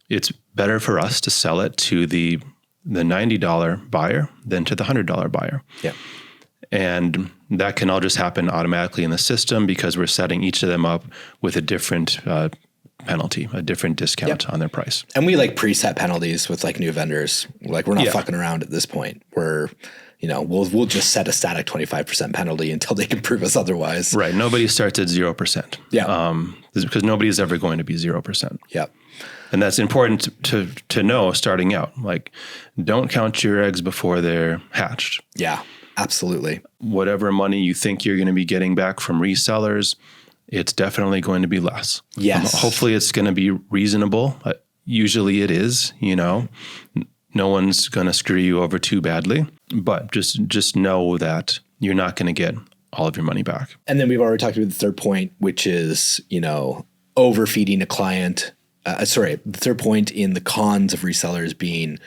it's better for us to sell it to the $90 buyer than to the $100 buyer.
Yeah.
And that can all just happen automatically in the system because we're setting each of them up with a different penalty, a different discount on their price.
And we like preset penalties with like new vendors. Like we're not fucking around at this point. We're, we'll just set a static 25% penalty until they can prove us otherwise.
Right. Nobody starts at 0%.
Yeah.
Because nobody is ever going to be 0%.
Yeah.
And that's important to know starting out. Like, don't count your eggs before they're hatched.
Yeah, absolutely.
Whatever money you think you're going to be getting back from resellers, it's definitely going to be less.
Yes.
Hopefully it's going to be reasonable. Usually it is, no one's going to screw you over too badly, but just know that you're not going to get all of your money back.
And then we've already talked about the third point, which is, overfeeding a client. The third point in the cons of resellers being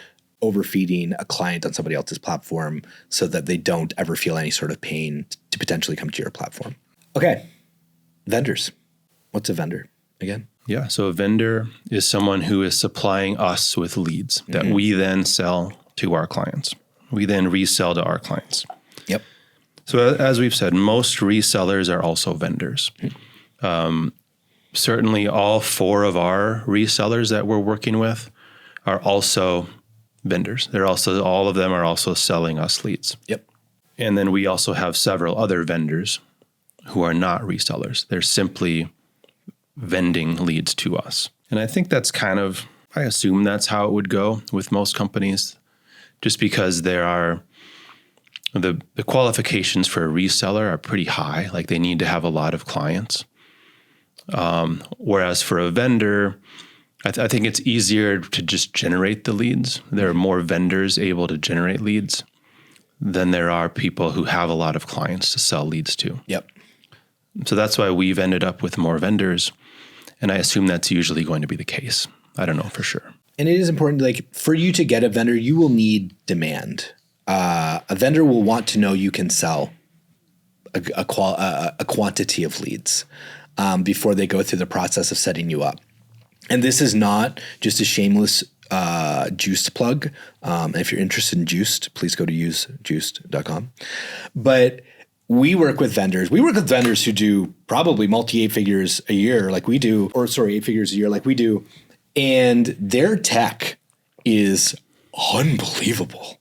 overfeeding a client on somebody else's platform so that they don't ever feel any sort of pain to potentially come to your platform. Okay. Vendors. What's a vendor again?
Yeah. So a vendor is someone who is supplying us with leads that we then sell to our clients. We then resell to our clients.
Yep.
So as we've said, most resellers are also vendors. Certainly all 4 of our resellers that we're working with are also vendors. All of them are also selling us leads.
Yep.
And then we also have several other vendors who are not resellers. They're simply vending leads to us. And I think that's I assume that's how it would go with most companies, just because there are the qualifications for a reseller are pretty high. Like they need to have a lot of clients. Whereas for a vendor, I think it's easier to just generate the leads. There are more vendors able to generate leads than there are people who have a lot of clients to sell leads to.
Yep.
So that's why we've ended up with more vendors. And I assume that's usually going to be the case. I don't know for sure.
And it is important, like for you to get a vendor, you will need demand. A vendor will want to know you can sell a quantity of leads before they go through the process of setting you up. And this is not just a shameless Juiced plug. And if you're interested in Juiced, please go to usejuiced.com. But we work with vendors. We work with vendors who do probably multi 8 figures a year like we do, 8 figures a year like we do. And their tech is unbelievable.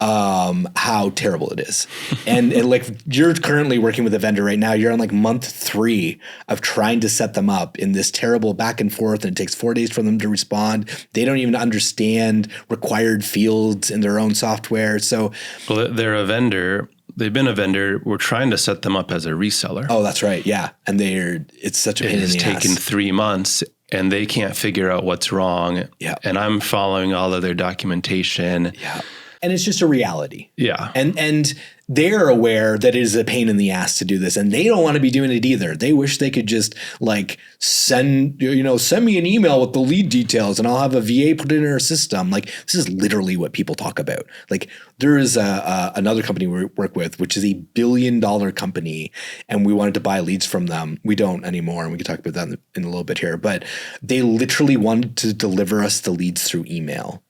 How terrible it is. And like you're currently working with a vendor right now, you're on like month 3 of trying to set them up in this terrible back and forth. And it takes 4 days for them to respond. They don't even understand required fields in their own software. So
they're a vendor. They've been a vendor. We're trying to set them up as a reseller.
Oh, that's right. Yeah. And it's such a pain in the ass.
It's taken 3 months and they can't figure out what's wrong.
Yeah.
And I'm following all of their documentation.
Yeah. And it's just a reality.
Yeah.
And they're aware that it is a pain in the ass to do this, and they don't want to be doing it either. They wish they could just like send me an email with the lead details and I'll have a VA put it in our system. Like this is literally what people talk about. Like there is another company we work with, which is $1 billion company, and we wanted to buy leads from them. We don't anymore, and we can talk about that in a little bit here. But they literally wanted to deliver us the leads through email.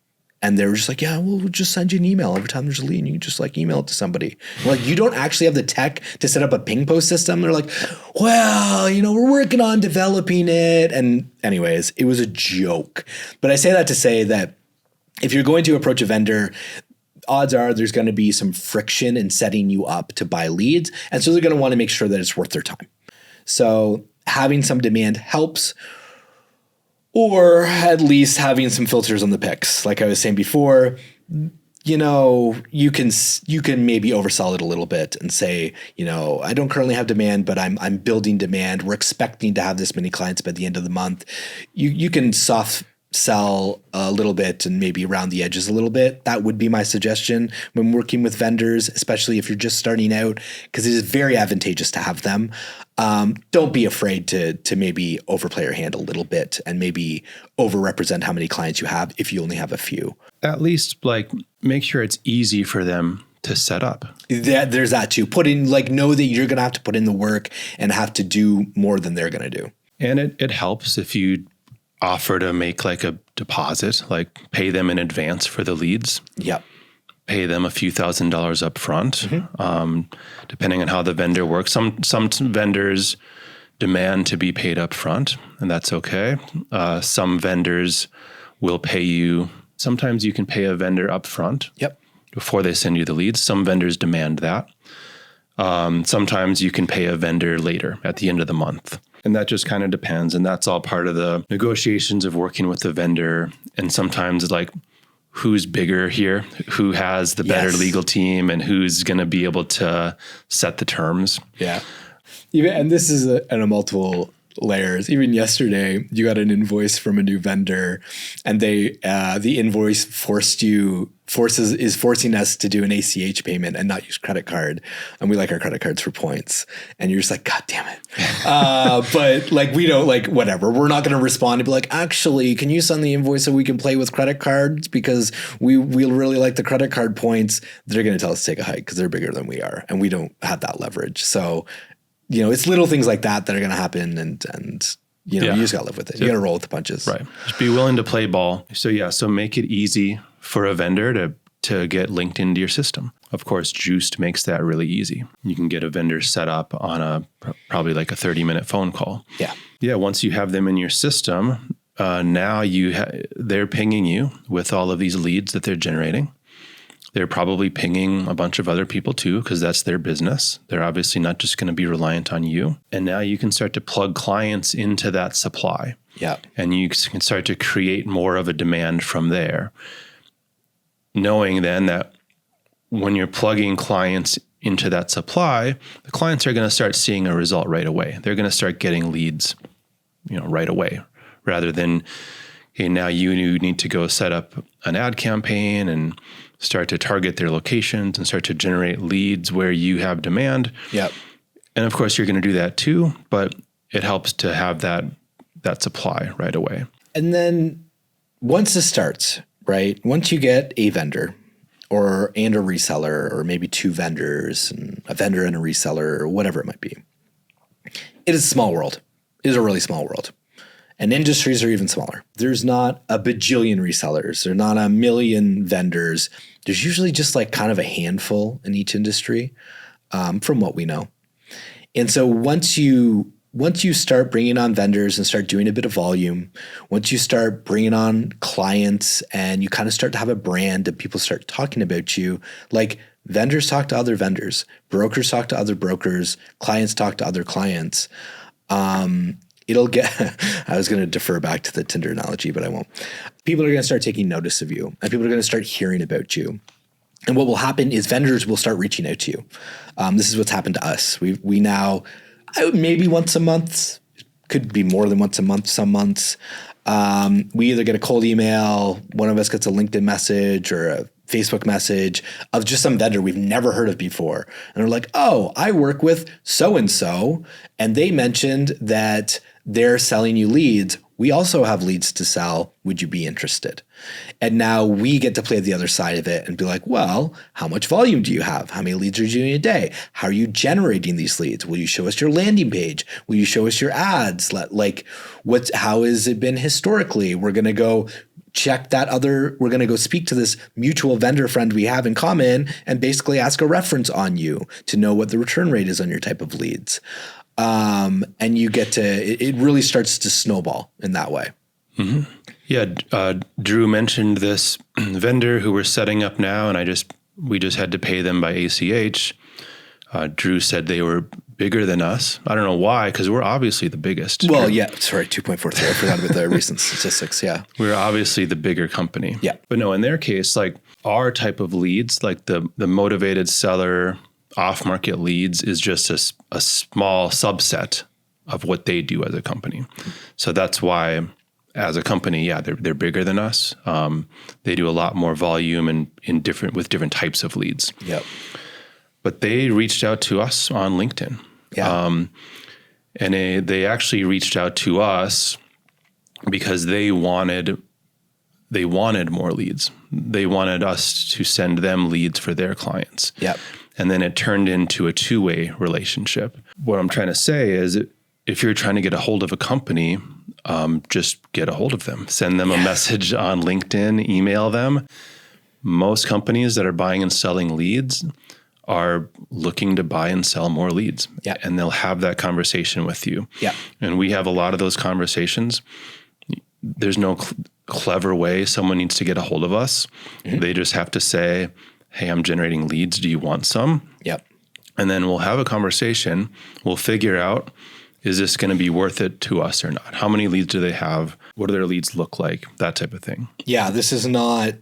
And they were just like, yeah, we'll just send you an email every time there's a lead and you can just like email it to somebody. We're like, you don't actually have the tech to set up a ping post system. They're like, well, we're working on developing it. And anyways, it was a joke. But I say that to say that if you're going to approach a vendor, odds are there's going to be some friction in setting you up to buy leads. And so they're going to want to make sure that it's worth their time. So having some demand helps. Or at least having some filters on the picks. Like I was saying before, you can maybe oversell it a little bit and say, I don't currently have demand, but I'm building demand. We're expecting to have this many clients by the end of the month. You can soft sell a little bit and maybe around the edges a little bit. That would be my suggestion when working with vendors, especially if you're just starting out, because it is very advantageous to have them. Don't be afraid to maybe overplay your hand a little bit and maybe overrepresent how many clients you have if you only have a few.
At least like make sure it's easy for them to set up.
There's that too. Know that you're going to have to put in the work and have to do more than they're going to do.
And it helps if you offer to make like a deposit, like pay them in advance for the leads.
Yep.
Pay them a few $1,000s up front, depending on how the vendor works. Some vendors demand to be paid up front, and that's okay. Some vendors will pay you. Sometimes you can pay a vendor up front before they send you the leads. Some vendors demand that. Sometimes you can pay a vendor later at the end of the month. And that just kind of depends. And that's all part of the negotiations of working with the vendor. And sometimes like who's bigger here, who has the better legal team, and who's going to be able to set the terms.
Yeah. And this is on a multiple layers. Even yesterday, you got an invoice from a new vendor, and the invoice is forcing us to do an ACH payment and not use credit card. And we like our credit cards for points. And you're just like, God damn it. But like, we don't like, whatever. We're not going to respond and be like, actually, can you send the invoice so we can play with credit cards? Because we really like the credit card points. They're going to tell us to take a hike because they're bigger than we are. And we don't have that leverage. So, it's little things like that are going to happen. And you just got to live with it. You got to roll with the punches.
Right. Just be willing to play ball. So make it easy for a vendor to get linked into your system. Of course, Juiced makes that really easy. You can get a vendor set up on probably like a 30-minute phone call.
Yeah.
Yeah. Once you have them in your system, now they're pinging you with all of these leads that they're generating. They're probably pinging a bunch of other people too, because that's their business. They're obviously not just going to be reliant on you. And now you can start to plug clients into that supply.
Yeah.
And you can start to create more of a demand from there. Knowing then that when you're plugging clients into that supply, the clients are going to start seeing a result right away. They're going to start getting leads, right away, rather than, okay, now you need to go set up an ad campaign and start to target their locations and start to generate leads where you have demand.
Yep.
And of course, you're going to do that too, but it helps to have that supply right away.
And then once this starts, right? Once you get a vendor and a reseller, or maybe two vendors and a vendor and a reseller, or whatever it might be, it is a small world. It is a really small world. And industries are even smaller. There's not a bajillion resellers. There's not a million vendors. There's usually just like kind of a handful in each industry, from what we know. And so once you start bringing on vendors and start doing a bit of volume, once you start bringing on clients and you kind of start to have a brand and people start talking about you, like vendors talk to other vendors, brokers talk to other brokers, clients talk to other clients. It'll get, I was going to defer back to the Tinder analogy, but I won't. People are going to start taking notice of you, and people are going to start hearing about you. And what will happen is vendors will start reaching out to you. This is what's happened to us. We now, maybe once a month, could be more than once a month, some months. We either get a cold email, one of us gets a LinkedIn message or a Facebook message of just some vendor we've never heard of before. And they're like, oh, I work with so-and-so, and they mentioned that they're selling you leads. We also have leads to sell. Would you be interested? And now we get to play the other side of it and be like, well, how much volume do you have? How many leads are you doing a day? How are you generating these leads? Will you show us your landing page? Will you show us your ads? How has it been historically? We're going to go check we're going to go speak to this mutual vendor friend we have in common and basically ask a reference on you to know what the return rate is on your type of leads. And you get to, it really starts to snowball in that way.
Mm-hmm. Yeah. Drew mentioned this vendor who we're setting up now, and we just had to pay them by ACH. Drew said they were bigger than us. I don't know why, because we're obviously the biggest.
Well, yeah, sorry, 2.43. I forgot about the recent statistics. Yeah.
We're obviously the bigger company.
Yeah.
But no, in their case, like our type of leads, like the motivated seller off-market leads is just a small subset of what they do as a company. So that's why as a company, yeah, they're bigger than us. They do a lot more volume and with different types of leads.
Yep.
But they reached out to us on LinkedIn.
Yeah.
And they actually reached out to us because they wanted more leads. They wanted us to send them leads for their clients.
Yep.
And then it turned into a two-way relationship. What I'm trying to say is if you're trying to get a hold of a company, just get a hold of them. Send them a message on LinkedIn, email them. Most companies that are buying and selling leads are looking to buy and sell more leads.
Yeah.
And they'll have that conversation with you.
Yeah.
And we have a lot of those conversations. There's no clever way someone needs to get a hold of us. Mm-hmm. They just have to say, hey, I'm generating leads. Do you want some?
Yep.
And then we'll have a conversation. We'll figure out, is this going to be worth it to us or not? How many leads do they have? What do their leads look like? That type of thing.
Yeah, this is not,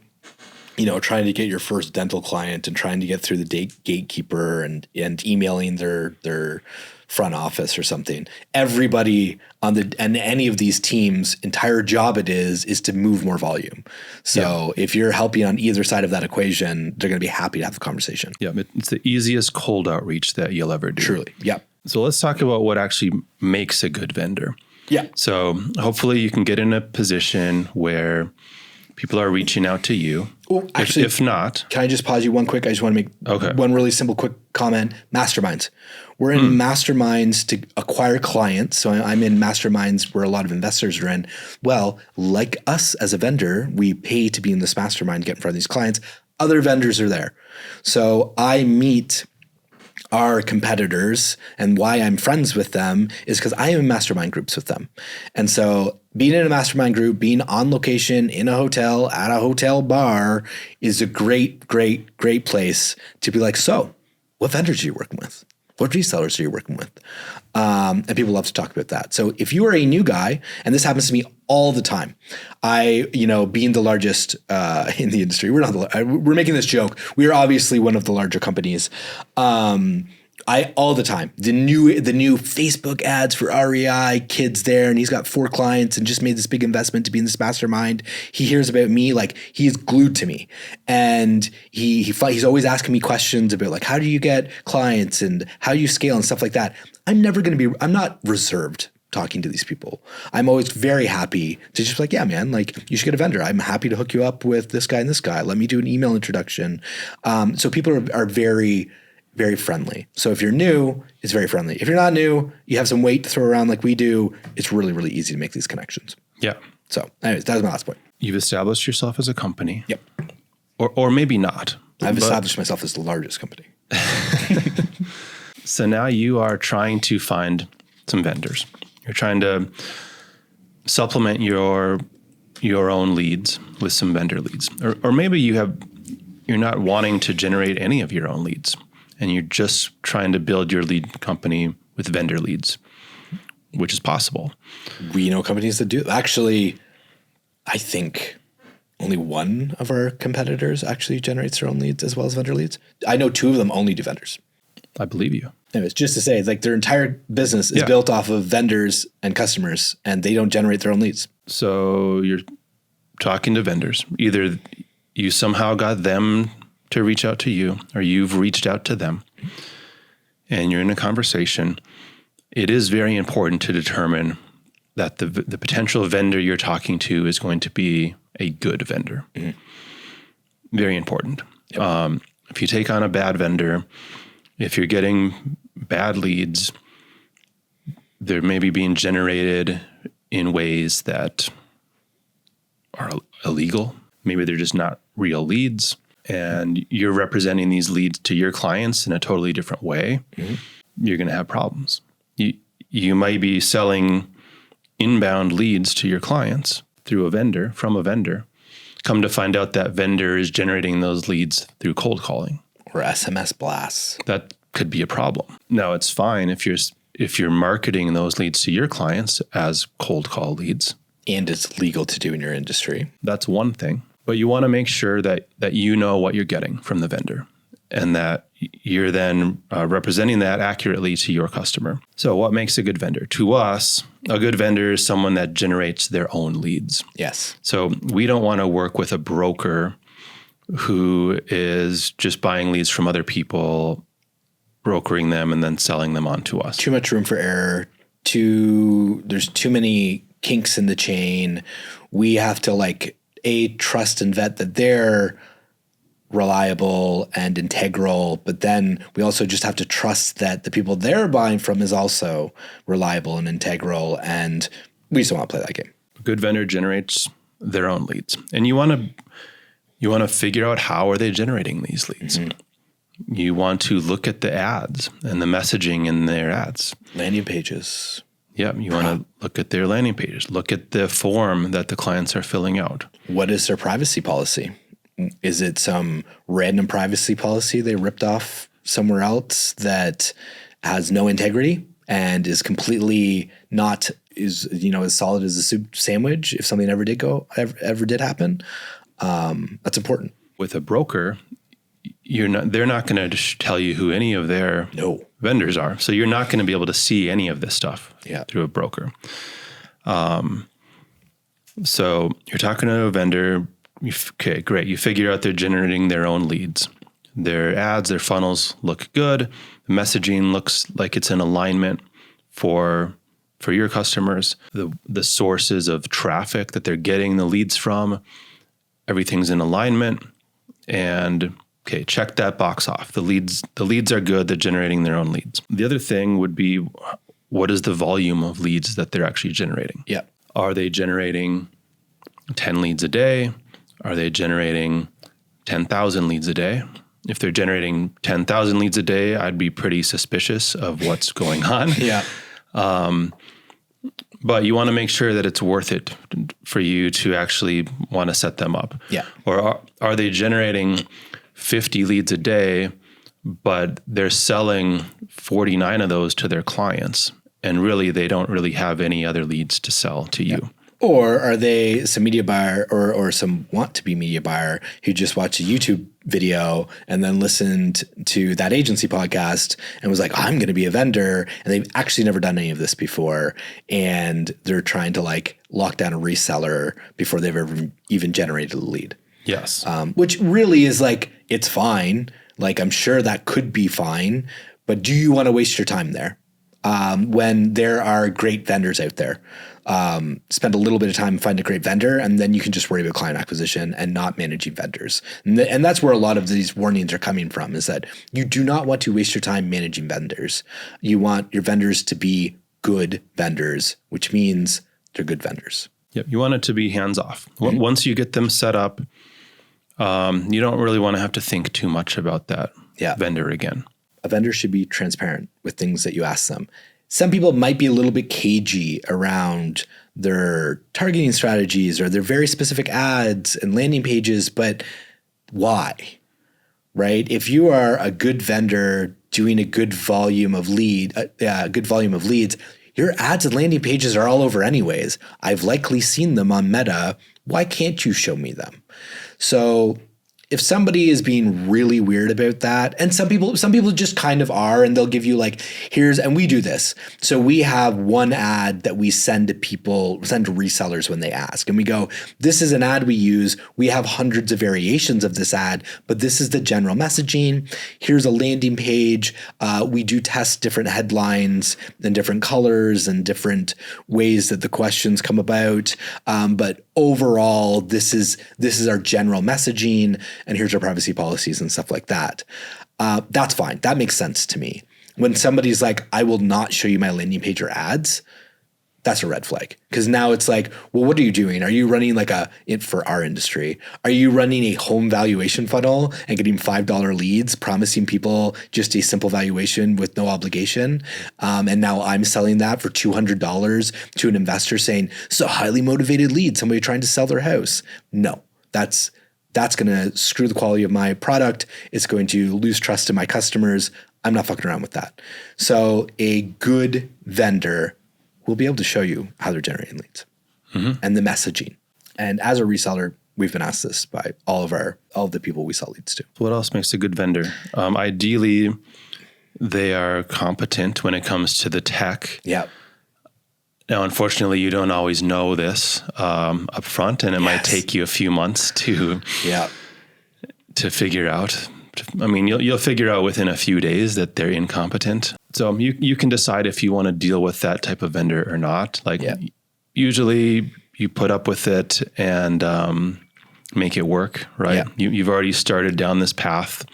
trying to get your first dental client and trying to get through the gatekeeper and emailing their front office or something. Everybody and any of these teams' entire job is to move more volume. So if you're helping on either side of that equation, they're going to be happy to have the conversation.
Yeah, it's the easiest cold outreach that you'll ever do.
Truly. Yep.
So let's talk about what actually makes a good vendor.
Yeah.
So hopefully you can get in a position where people are reaching out to you.
Well, actually,
if not,
can I just pause you one quick? I just want to make one really simple, quick comment. Masterminds. We're in masterminds to acquire clients. So I'm in masterminds where a lot of investors are in. Well, like us as a vendor, we pay to be in this mastermind, get in front of these clients. Other vendors are there. So I meet our competitors, and why I'm friends with them is because I am in mastermind groups with them. And so being in a mastermind group, being on location in a hotel, at a hotel bar is a great, great, great place to be like, so what vendors are you working with? What resellers are you working with? And people love to talk about that. So if you are a new guy, and this happens to me all the time, being the largest in the industry, we're making this joke. We are obviously one of the larger companies. All the time, the new Facebook ads for REI, kid's there, and he's got 4 clients and just made this big investment to be in this mastermind. He hears about me, like he's glued to me, and he's always asking me questions about like, how do you get clients and how do you scale and stuff like that. I'm not reserved talking to these people. I'm always very happy to just like, yeah, man, like you should get a vendor. I'm happy to hook you up with this guy and this guy. Let me do an email introduction. So people are very, very friendly. So if you're new, it's very friendly. If you're not new, you have some weight to throw around like we do, it's really, really easy to make these connections.
Yeah.
So anyways, that was my last point.
You've established yourself as a company.
Yep.
Or maybe not.
I've established myself as the largest company.
So now you are trying to find some vendors. You're trying to supplement your own leads with some vendor leads. Or maybe you're not wanting to generate any of your own leads, and you're just trying to build your lead company with vendor leads, which is possible.
We know companies that do. Actually, I think only one of our competitors actually generates their own leads as well as vendor leads. I know 2 of them only do vendors.
I believe you.
Anyways, just to say, like their entire business is built off of vendors and customers, and they don't generate their own leads.
So you're talking to vendors. Either you somehow got them to reach out to you, or you've reached out to them, and you're in a conversation. It is very important to determine that the potential vendor you're talking to is going to be a good vendor. Mm-hmm. Very important. Yep. If you take on a bad vendor, if you're getting bad leads, they're maybe being generated in ways that are illegal. Maybe they're just not real leads, and you're representing these leads to your clients in a totally different way. Mm-hmm. You're going to have problems. You might be selling inbound leads to your clients from a vendor. Come to find out that vendor is generating those leads through cold calling.
Or SMS blasts.
That could be a problem. Now, it's fine if you're marketing those leads to your clients as cold call leads.
And it's legal to do in your industry.
That's one thing. But you want to make sure that you know what you're getting from the vendor. and that you're then representing that accurately to your customer. So what makes a good vendor? To us, a good vendor is someone that generates their own leads.
Yes.
So we don't want to work with a broker who is just buying leads from other people, brokering them, and then selling them on to us.
Too much room for error. There's too many kinks in the chain. We have to trust and vet that they're reliable and integral, but then we also just have to trust that the people they're buying from is also reliable and integral, and we just don't want to play that game.
A good vendor generates their own leads, and you want to figure out how are they generating these leads. Mm-hmm. You want to look at the ads and the messaging in their ads.
Landing pages.
Yeah, you want to look at their landing pages, look at the form that the clients are filling out.
What is their privacy policy? Is it some random privacy policy they ripped off somewhere else that has no integrity and is completely not as solid as a soup sandwich if something ever did happen? That's important.
With a broker, they're not going to tell you who any of their vendors are. So you're not going to be able to see any of this stuff through a broker. So you're talking to a vendor. Okay, great. You figure out they're generating their own leads. Their ads, their funnels look good. The messaging looks like it's in alignment for your customers. The sources of traffic that they're getting the leads from, everything's in alignment. And okay, check that box off. The leads are good. They're generating their own leads. The other thing would be, what is the volume of leads that they're actually generating?
Yeah.
Are they generating 10 leads a day? Are they generating 10,000 leads a day? If they're generating 10,000 leads a day, I'd be pretty suspicious of what's going on.
Yeah.
But you want to make sure that it's worth it for you to actually want to set them up.
Yeah.
Or are they generating 50 leads a day, but they're selling 49 of those to their clients, and really they don't really have any other leads to sell to you?
Or are they some media buyer or some want to be media buyer who just watched a YouTube video and then listened to that agency podcast and was like, I'm going to be a vendor, and they've actually never done any of this before, and they're trying to lock down a reseller before they've ever even generated a lead.
Yes.
Which really is it's fine. I'm sure that could be fine, but do you want to waste your time there? When there are great vendors out there, spend a little bit of time and find a great vendor, and then you can just worry about client acquisition and not managing vendors. And that's where a lot of these warnings are coming from, is that you do not want to waste your time managing vendors. You want your vendors to be good vendors, which means they're good vendors.
Yep. You want it to be hands-off. Mm-hmm. Once you get them set up, you don't really want to have to think too much about that vendor again.
A vendor should be transparent with things that you ask them. Some people might be a little bit cagey around their targeting strategies or their very specific ads and landing pages, but why? Right? If you are a good vendor doing a good volume of leads, your ads and landing pages are all over anyways. I've likely seen them on Meta. Why can't you show me them? So if somebody is being really weird about that, and some people just kind of are, and they'll give you and we do this. So we have one ad that we send to resellers when they ask, and we go, this is an ad we use. We have hundreds of variations of this ad, but this is the general messaging. Here's a landing page. We do test different headlines and different colors and different ways that the questions come about. But overall, this is our general messaging, and here's our privacy policies and stuff like that. That's fine. That makes sense to me. When somebody's like, I will not show you my landing page or ads, that's a red flag. Because now it's well, what are you doing? Are you running for our industry, are you running a home valuation funnel and getting $5 leads, promising people just a simple valuation with no obligation? And now I'm selling that for $200 to an investor saying, so highly motivated lead, somebody trying to sell their house. No, that's going to screw the quality of my product. It's going to lose trust in my customers. I'm not fucking around with that. So a good vendor will be able to show you how they're generating leads and the messaging. And as a reseller, We've been asked this by all of the people we sell leads to.
What else makes a good vendor? Ideally, they are competent when it comes to the tech.
Yeah.
Now, unfortunately, you don't always know this up front, and it might take you a few months to figure out. I mean, you'll figure out within a few days that they're incompetent. So you can decide if you want to deal with that type of vendor or not. Usually you put up with it and make it work, right? Yeah. You've already started down this path.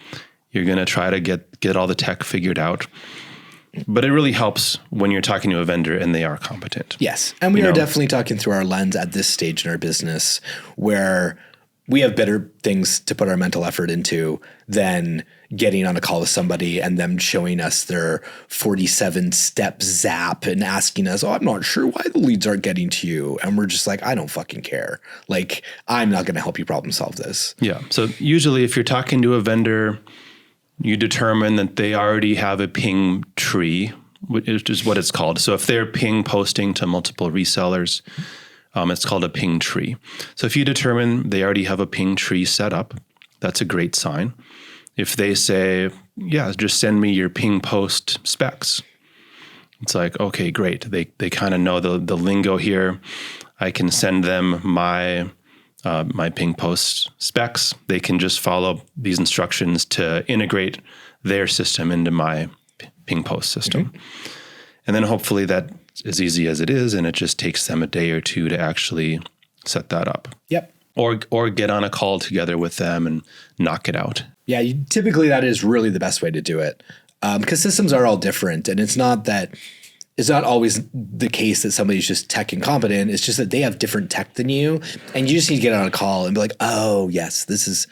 You're going to try to get all the tech figured out. But it really helps when you're talking to a vendor and they are competent.
Yes. And we are definitely talking through our lens at this stage in our business where we have better things to put our mental effort into than getting on a call with somebody and them showing us their 47-step zap and asking us, I'm not sure why the leads aren't getting to you. And we're just like, I don't fucking care. Like, I'm not going to help you problem solve this.
Yeah. So usually if you're talking to a vendor, you determine that they already have a ping tree, which is what it's called. So if they're ping posting to multiple resellers, it's called a ping tree. So if you determine they already have a ping tree set up, that's a great sign. If they say, yeah, just send me your ping post specs, it's like, okay, great. They kind of know the lingo here. I can send them my ping post specs. They can just follow these instructions to integrate their system into my ping post system. Mm-hmm. And then hopefully that's as easy as it is, and it just takes them a day or two to actually set that up.
Yep.
Or get on a call together with them and knock it out.
Yeah, typically that is really the best way to do it because systems are all different, and it's not always the case that somebody's just tech incompetent. It's just that they have different tech than you, and you just need to get on a call and be like, "Oh, yes, this is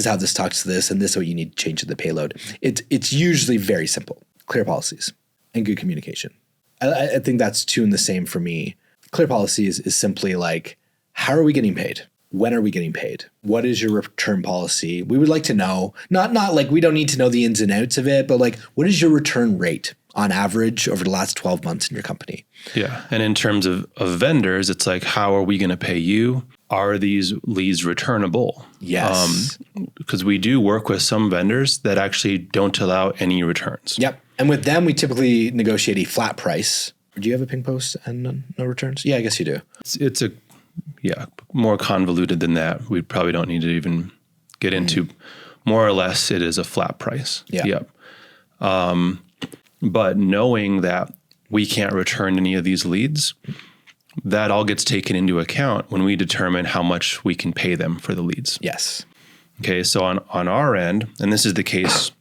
how this talks to this, and this is what you need to change in the payload." It's usually very simple, clear policies, and good communication. I think that's two in the same for me. Clear policies is simply like, how are we getting paid? When are we getting paid? What is your return policy? We would like to know, not like we don't need to know the ins and outs of it, but like, what is your return rate on average over the last 12 months in your company?
Yeah. And in terms of vendors, it's like, how are we going to pay you? Are these leads returnable?
Yes.
Because we do work with some vendors that actually don't allow any returns.
Yep. And with them, we typically negotiate a flat price. Do you have a ping post and no returns? Yeah, I guess you do.
It's more convoluted than that. We probably don't need to even get into. More or less, it is a flat price.
Yeah.
Yep. But knowing that we can't return any of these leads, that all gets taken into account when we determine how much we can pay them for the leads.
Yes.
Okay, so on our end, and this is the case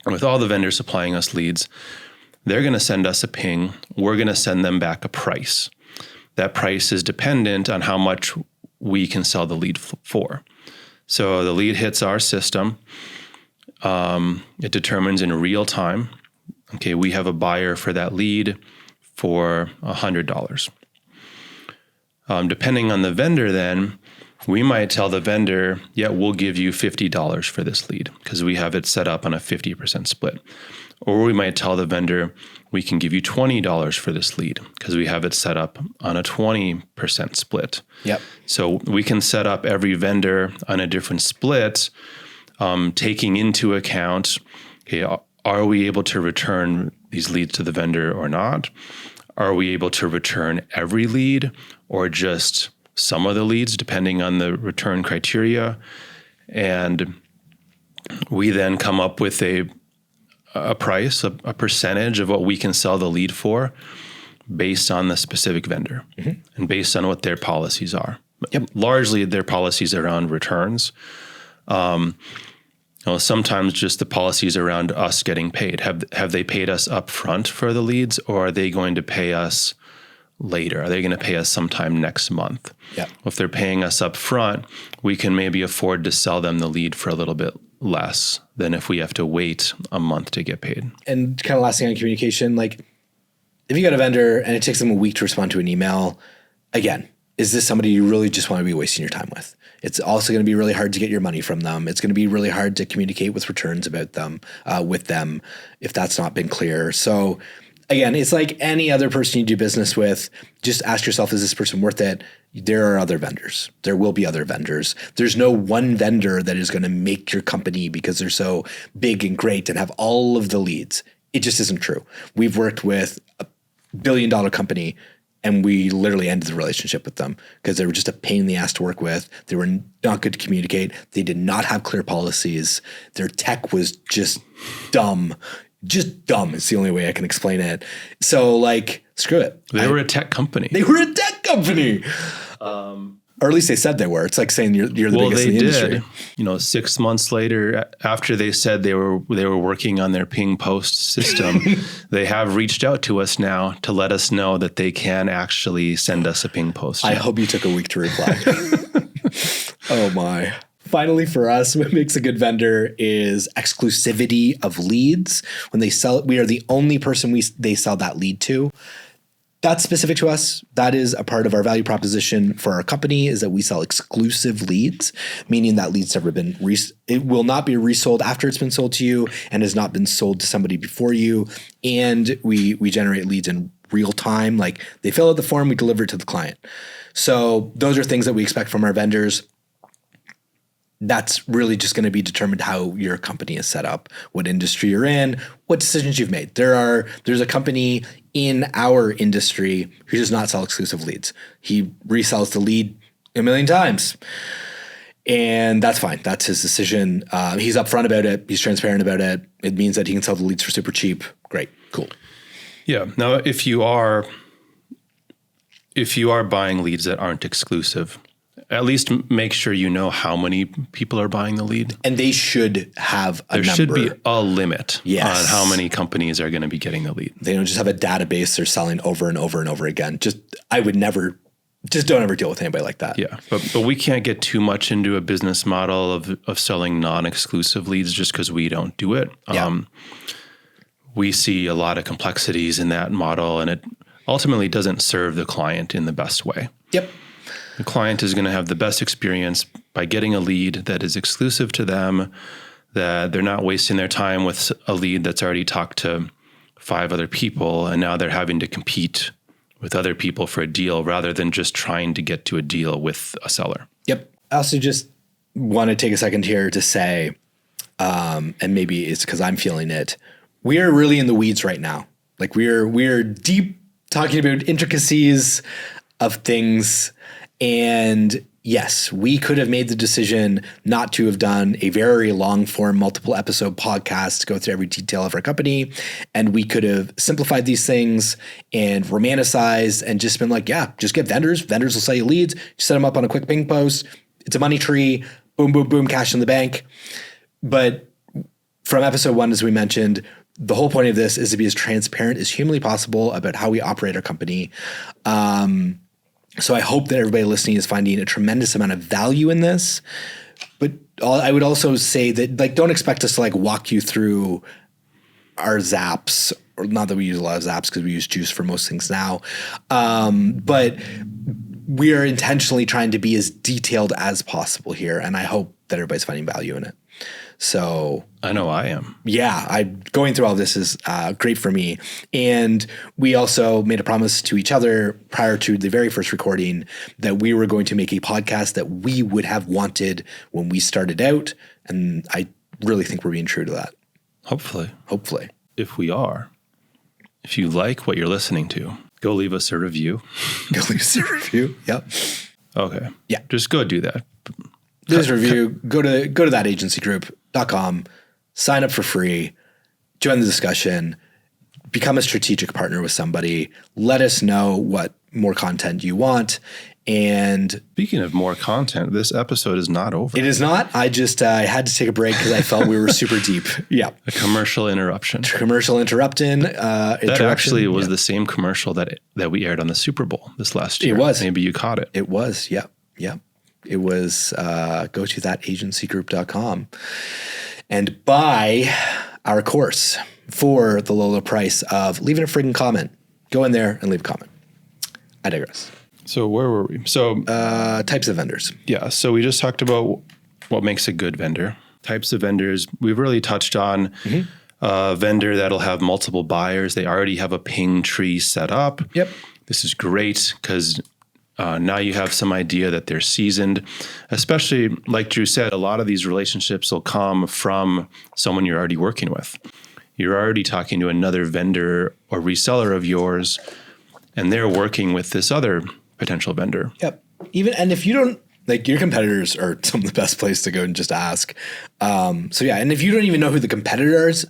with all the vendors supplying us leads, they're going to send us a ping. We're going to send them back a price. That price is dependent on how much we can sell the lead for. So the lead hits our system. It determines in real time, okay, we have a buyer for that lead for $100. Depending on the vendor then, we might tell the vendor, yeah, we'll give you $50 for this lead because we have it set up on a 50% split. Or we might tell the vendor, we can give you $20 for this lead because we have it set up on a 20% split.
Yep.
So we can set up every vendor on a different split, taking into account, okay, are we able to return these leads to the vendor or not? Are we able to return every lead or just some of the leads depending on the return criteria? And we then come up with a price, a percentage of what we can sell the lead for based on the specific vendor and based on what their policies are. Yep. Largely their policies around returns. Sometimes just the policies around us getting paid. Have they paid us up front for the leads, or are they going to pay us later? Are they going to pay us sometime next month?
Yeah.
If they're paying us up front, we can maybe afford to sell them the lead for a little bit less than if we have to wait a month to get paid.
And kind of last thing on communication, like if you got a vendor and it takes them a week to respond to an email, again, is this somebody you really just want to be wasting your time with? It's also going to be really hard to get your money from them. It's going to be really hard to communicate with returns about them, with them, if that's not been clear. So again, it's like any other person you do business with. Just ask yourself, is this person worth it? there are other vendors. There will be other vendors. There's no one vendor that is going to make your company because they're so big and great and have all of the leads. It just isn't true. We've worked with a $1 billion company and we literally ended the relationship with them because they were just a pain in the ass to work with. They were not good to communicate. They did not have clear policies. Their tech was just dumb. Just dumb is the only way I can explain it. So like, screw it.
They were a tech company.
They were a tech company. Or at least they said they were. It's like saying you're the biggest in the industry.
You know, 6 months later, after they said they were working on their ping post system, they have reached out to us now to let us know that they can actually send us a ping post.
I hope you took a week to reply. Oh my. Finally, for us, what makes a good vendor is exclusivity of leads. When they sell it, we are the only person they sell that lead to. That's specific to us. That is a part of our value proposition for our company is that we sell exclusive leads, meaning that lead's never been, it will not be resold after it's been sold to you and has not been sold to somebody before you. And we generate leads in real time. Like they fill out the form, we deliver it to the client. So those are things that we expect from our vendors. That's really just going to be determined how your company is set up, what industry you're in, what decisions you've made. There's a company in our industry who does not sell exclusive leads. He resells the lead 1 million times. And that's fine. That's his decision. He's upfront about it. He's transparent about it. It means that he can sell the leads for super cheap. Great. Cool.
Yeah. Now, if you are buying leads that aren't exclusive, at least make sure you know how many people are buying the lead.
And they should have a number.
There should be a limit
Yes.
on how many companies are going to be getting the lead.
They don't just have a database they're selling over and over and over again. Just don't ever deal with anybody like that.
Yeah. But we can't get too much into a business model of selling non-exclusive leads just because we don't do it.
Yeah.
We see a lot of complexities in that model and it ultimately doesn't serve the client in the best way.
Yep.
The client is going to have the best experience by getting a lead that is exclusive to them, that they're not wasting their time with a lead that's already talked to 5 other people, and now they're having to compete with other people for a deal rather than just trying to get to a deal with a seller.
Yep. I also just want to take a second here to say, and maybe it's because I'm feeling it, we are really in the weeds right now. Like we're deep talking about intricacies of things. And yes, we could have made the decision not to have done a very long form, multiple episode podcast to go through every detail of our company. And we could have simplified these things and romanticized and just been like, yeah, just get vendors. Vendors will sell you leads. You set them up on a quick ping post. It's a money tree. Boom, boom, boom, cash in the bank. But from episode 1, as we mentioned, the whole point of this is to be as transparent as humanly possible about how we operate our company. So I hope that everybody listening is finding a tremendous amount of value in this. But I would also say that like don't expect us to like walk you through our zaps, or not that we use a lot of zaps because we use Juice for most things now. But we are intentionally trying to be as detailed as possible here. And I hope that everybody's finding value in it. So
I know I am.
Yeah, going through all this is great for me. And we also made a promise to each other prior to the very first recording that we were going to make a podcast that we would have wanted when we started out. And I really think we're being true to that.
Hopefully.
If
you like what you're listening to, go leave us a review.
Yep.
Okay.
Yeah.
Just go do that.
This review, go to thatagencygroup.com, sign up for free, join the discussion, become a strategic partner with somebody, let us know what more content you want. And
speaking of more content, this episode is not over.
It is not. I just I had to take a break because I felt we were super deep. Yeah.
A commercial interruption.
That
actually was the same commercial that we aired on the Super Bowl this last year.
It was.
Maybe you caught it.
It was. Yeah. Yeah. It was go to thatagencygroup.com and buy our course for the low, low price of leaving a friggin' comment. Go in there and leave a comment. I digress.
So where were we? So
types of vendors.
Yeah. So we just talked about what makes a good vendor. Types of vendors. We've really touched on a vendor that'll have multiple buyers. They already have a ping tree set up.
Yep.
This is great because Now you have some idea that they're seasoned, especially like Drew said, a lot of these relationships will come from someone you're already working with. You're already talking to another vendor or reseller of yours, and they're working with this other potential vendor.
Yep. And if you don't, like, your competitors are some of the best place to go and just ask. And if you don't even know who the competitors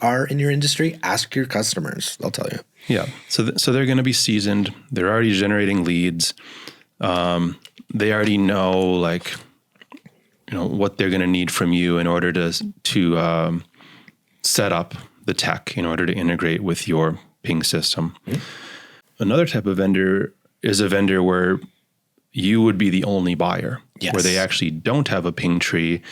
are in your industry, ask your customers. They'll tell you.
Yeah. So they're going to be seasoned. They're already generating leads. They already know, like, what they're going to need from you in order to set up the tech in order to integrate with your ping system. Mm-hmm. Another type of vendor is a vendor where you would be the only buyer, yes, where they actually don't have a ping tree.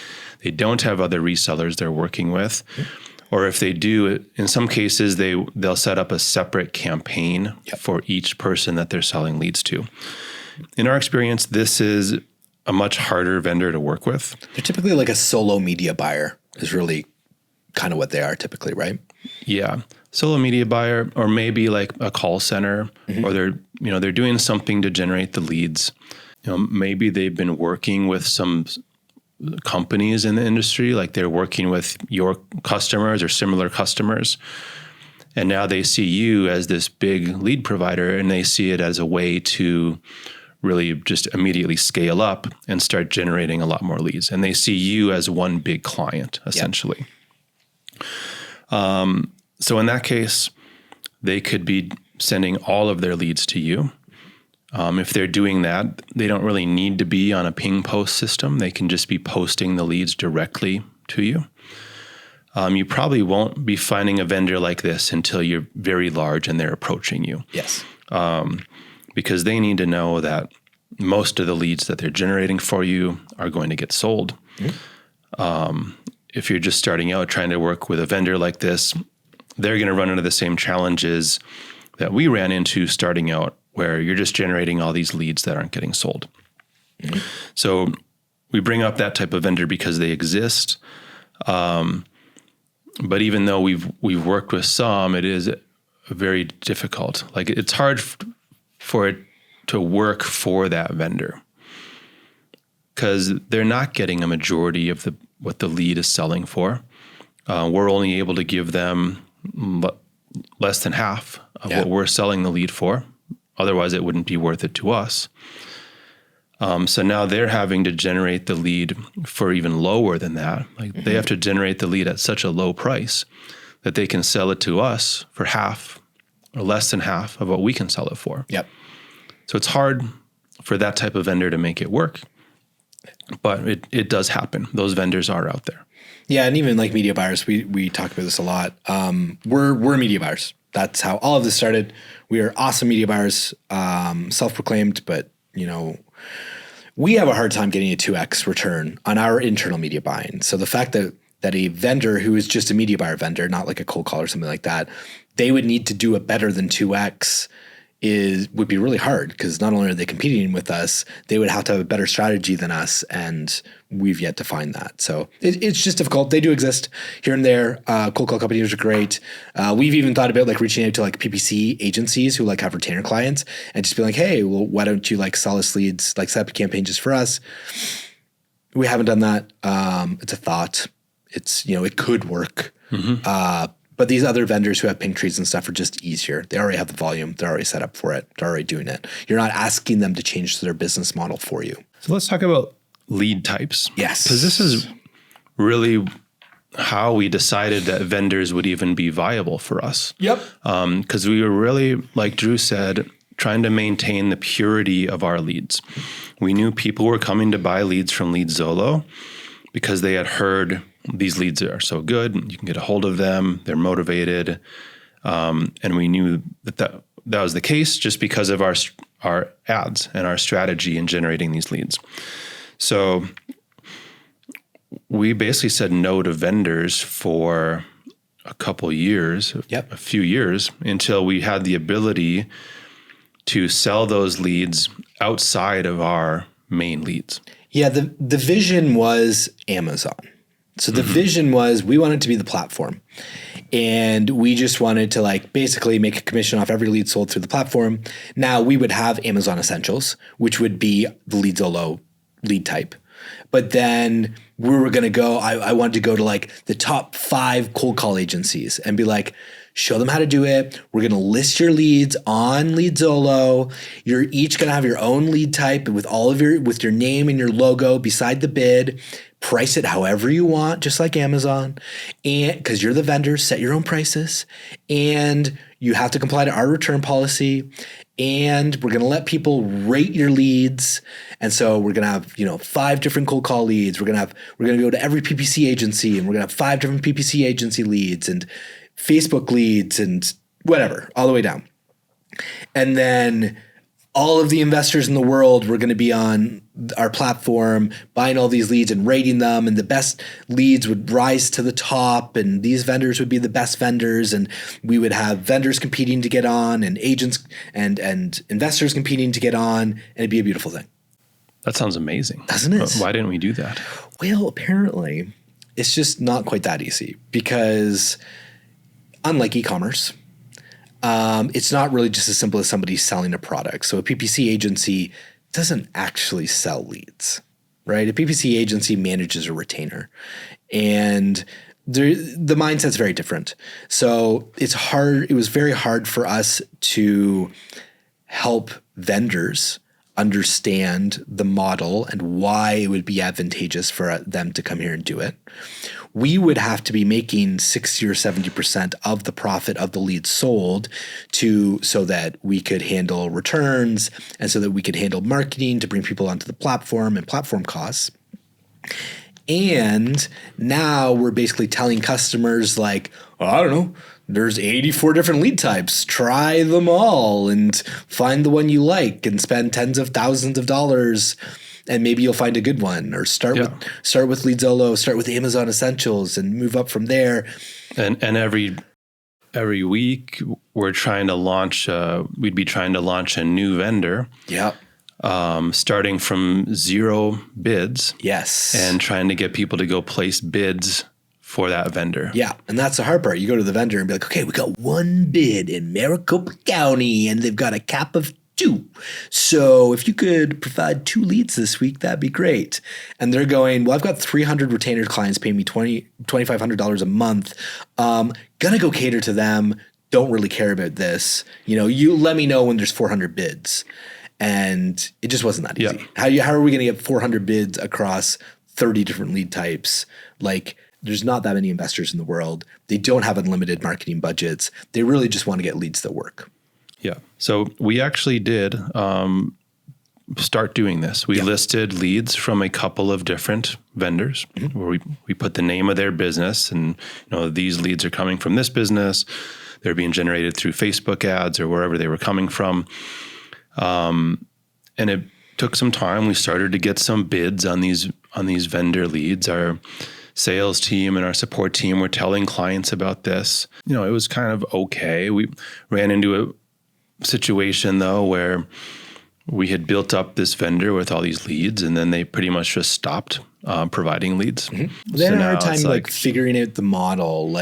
They don't have other resellers they're working with. Mm-hmm. Or if they do, in some cases, they'll set up a separate campaign, yep, for each person that they're selling leads to. In our experience, this is a much harder vendor to work with.
They're typically like a solo media buyer is really kind of what they are typically, right?
Yeah. Solo media buyer, or maybe like a call center, mm-hmm, or they're doing something to generate the leads. Maybe they've been working with some companies in the industry, like they're working with your customers or similar customers. And now they see you as this big lead provider, and they see it as a way to really just immediately scale up and start generating a lot more leads. And they see you as one big client, essentially. Yep. So in that case, they could be sending all of their leads to you. If they're doing that, they don't really need to be on a ping post system. They can just be posting the leads directly to you. You probably won't be finding a vendor like this until you're very large and they're approaching you.
Yes.
Because they need to know that most of the leads that they're generating for you are going to get sold. Mm-hmm. If you're just starting out trying to work with a vendor like this, they're going to run into the same challenges that we ran into starting out, where you're just generating all these leads that aren't getting sold. Mm-hmm. So we bring up that type of vendor because they exist. But even though we've worked with some, it is very difficult. Like, it's hard for it to work for that vendor because they're not getting a majority of what the lead is selling for. We're only able to give them less than half of what we're selling the lead for. Otherwise, it wouldn't be worth it to us. So now they're having to generate the lead for even lower than that. Like, mm-hmm, they have to generate the lead at such a low price that they can sell it to us for half or less than half of what we can sell it for.
Yep.
So it's hard for that type of vendor to make it work, but it does happen. Those vendors are out there.
Yeah, and even like media buyers, we talk about this a lot. We're media buyers. That's how all of this started. We are awesome media buyers, self-proclaimed, but we have a hard time getting a 2x return on our internal media buying. So the fact that a vendor who is just a media buyer vendor, not like a cold call or something like that, they would need to do it better than 2x would be really hard, because not only are they competing with us, they would have to have a better strategy than us, and we've yet to find that. So it's just difficult. They do exist here and there. Cold call companies are great. We've even thought about like reaching out to like PPC agencies who like have retainer clients and just be like, hey, well, why don't you like sell us leads, like set up a campaign just for us? We haven't done that. It's a thought. It's, it could work. Mm-hmm. But these other vendors who have ping trees and stuff are just easier. They already have the volume. They're already set up for it. They're already doing it. You're not asking them to change their business model for you.
So let's talk about lead types.
Yes.
Because this is really how we decided that vendors would even be viable for us.
Yep.
Because we were really, like Drew said, trying to maintain the purity of our leads. We knew people were coming to buy leads from LeadZolo because they had heard these leads are so good, you can get a hold of them, they're motivated. And we knew that was the case just because of our ads and our strategy in generating these leads. So we basically said no to vendors for a couple years, a few years, until we had the ability to sell those leads outside of our main leads.
Yeah, the vision was Amazon. So the vision was we wanted to be the platform. And we just wanted to like basically make a commission off every lead sold through the platform. Now we would have Amazon Essentials, which would be the Leadzolo lead type. But then we were going to go, I wanted to go to like the top 5 cold call agencies and be like, show them how to do it. We're going to list your leads on Leadzolo. You're each going to have your own lead type with with your name and your logo beside the bid. Price it however you want, just like Amazon. And because you're the vendor, set your own prices. And you have to comply to our return policy. And we're going to let people rate your leads. And so we're going to have, 5 different cold call leads. We're going to go to every PPC agency, and we're going to have 5 different PPC agency leads and Facebook leads and whatever, all the way down. And then all of the investors in the world were going to be on our platform buying all these leads and rating them, and the best leads would rise to the top, and these vendors would be the best vendors, and we would have vendors competing to get on and agents and investors competing to get on, and it'd be a beautiful thing.
That sounds amazing.
Doesn't it?
Why didn't we do that?
Well, apparently it's just not quite that easy because unlike e-commerce, it's not really just as simple as somebody selling a product. So a PPC agency doesn't actually sell leads, right? A PPC agency manages a retainer, and the mindset's very different. So it's hard. It was very hard for us to help vendors understand the model and why it would be advantageous for them to come here and do it. We would have to be making 60 or 70% of the profit of the leads sold so that we could handle returns and so that we could handle marketing to bring people onto the platform and platform costs. And now we're basically telling customers like, I don't know, there's 84 different lead types. Try them all and find the one you like and spend tens of thousands of dollars, and maybe you'll find a good one. Or start with Leadzolo, start with Amazon Essentials, and move up from there.
And every week we're trying to launch. We'd be trying to launch a new vendor.
Yep.
Starting from 0 bids.
Yes.
And trying to get people to go place bids for that vendor.
Yeah. And that's the hard part. You go to the vendor and be like, okay, we got 1 bid in Maricopa County and they've got a cap of 2. So if you could provide 2 leads this week, that'd be great. And they're going, well, I've got 300 retainer clients paying me $2,500 a month. Gonna go cater to them. Don't really care about this. You let me know when there's 400 bids. And it just wasn't that easy. Yeah. How are we going to get 400 bids across 30 different lead types? Like, there's not that many investors in the world. They don't have unlimited marketing budgets. They really just want to get leads that work.
Yeah. So we actually did start doing this. We listed leads from a couple of different vendors where we put the name of their business, and these leads are coming from this business. They're being generated through Facebook ads or wherever they were coming from. And it took some time. We started to get some bids on these vendor leads. Our sales team and our support team were telling clients about this. It was kind of okay. We ran into a situation though where we had built up this vendor with all these leads, and then they pretty much just stopped providing leads.
Mm-hmm. They had a hard time like figuring out the model,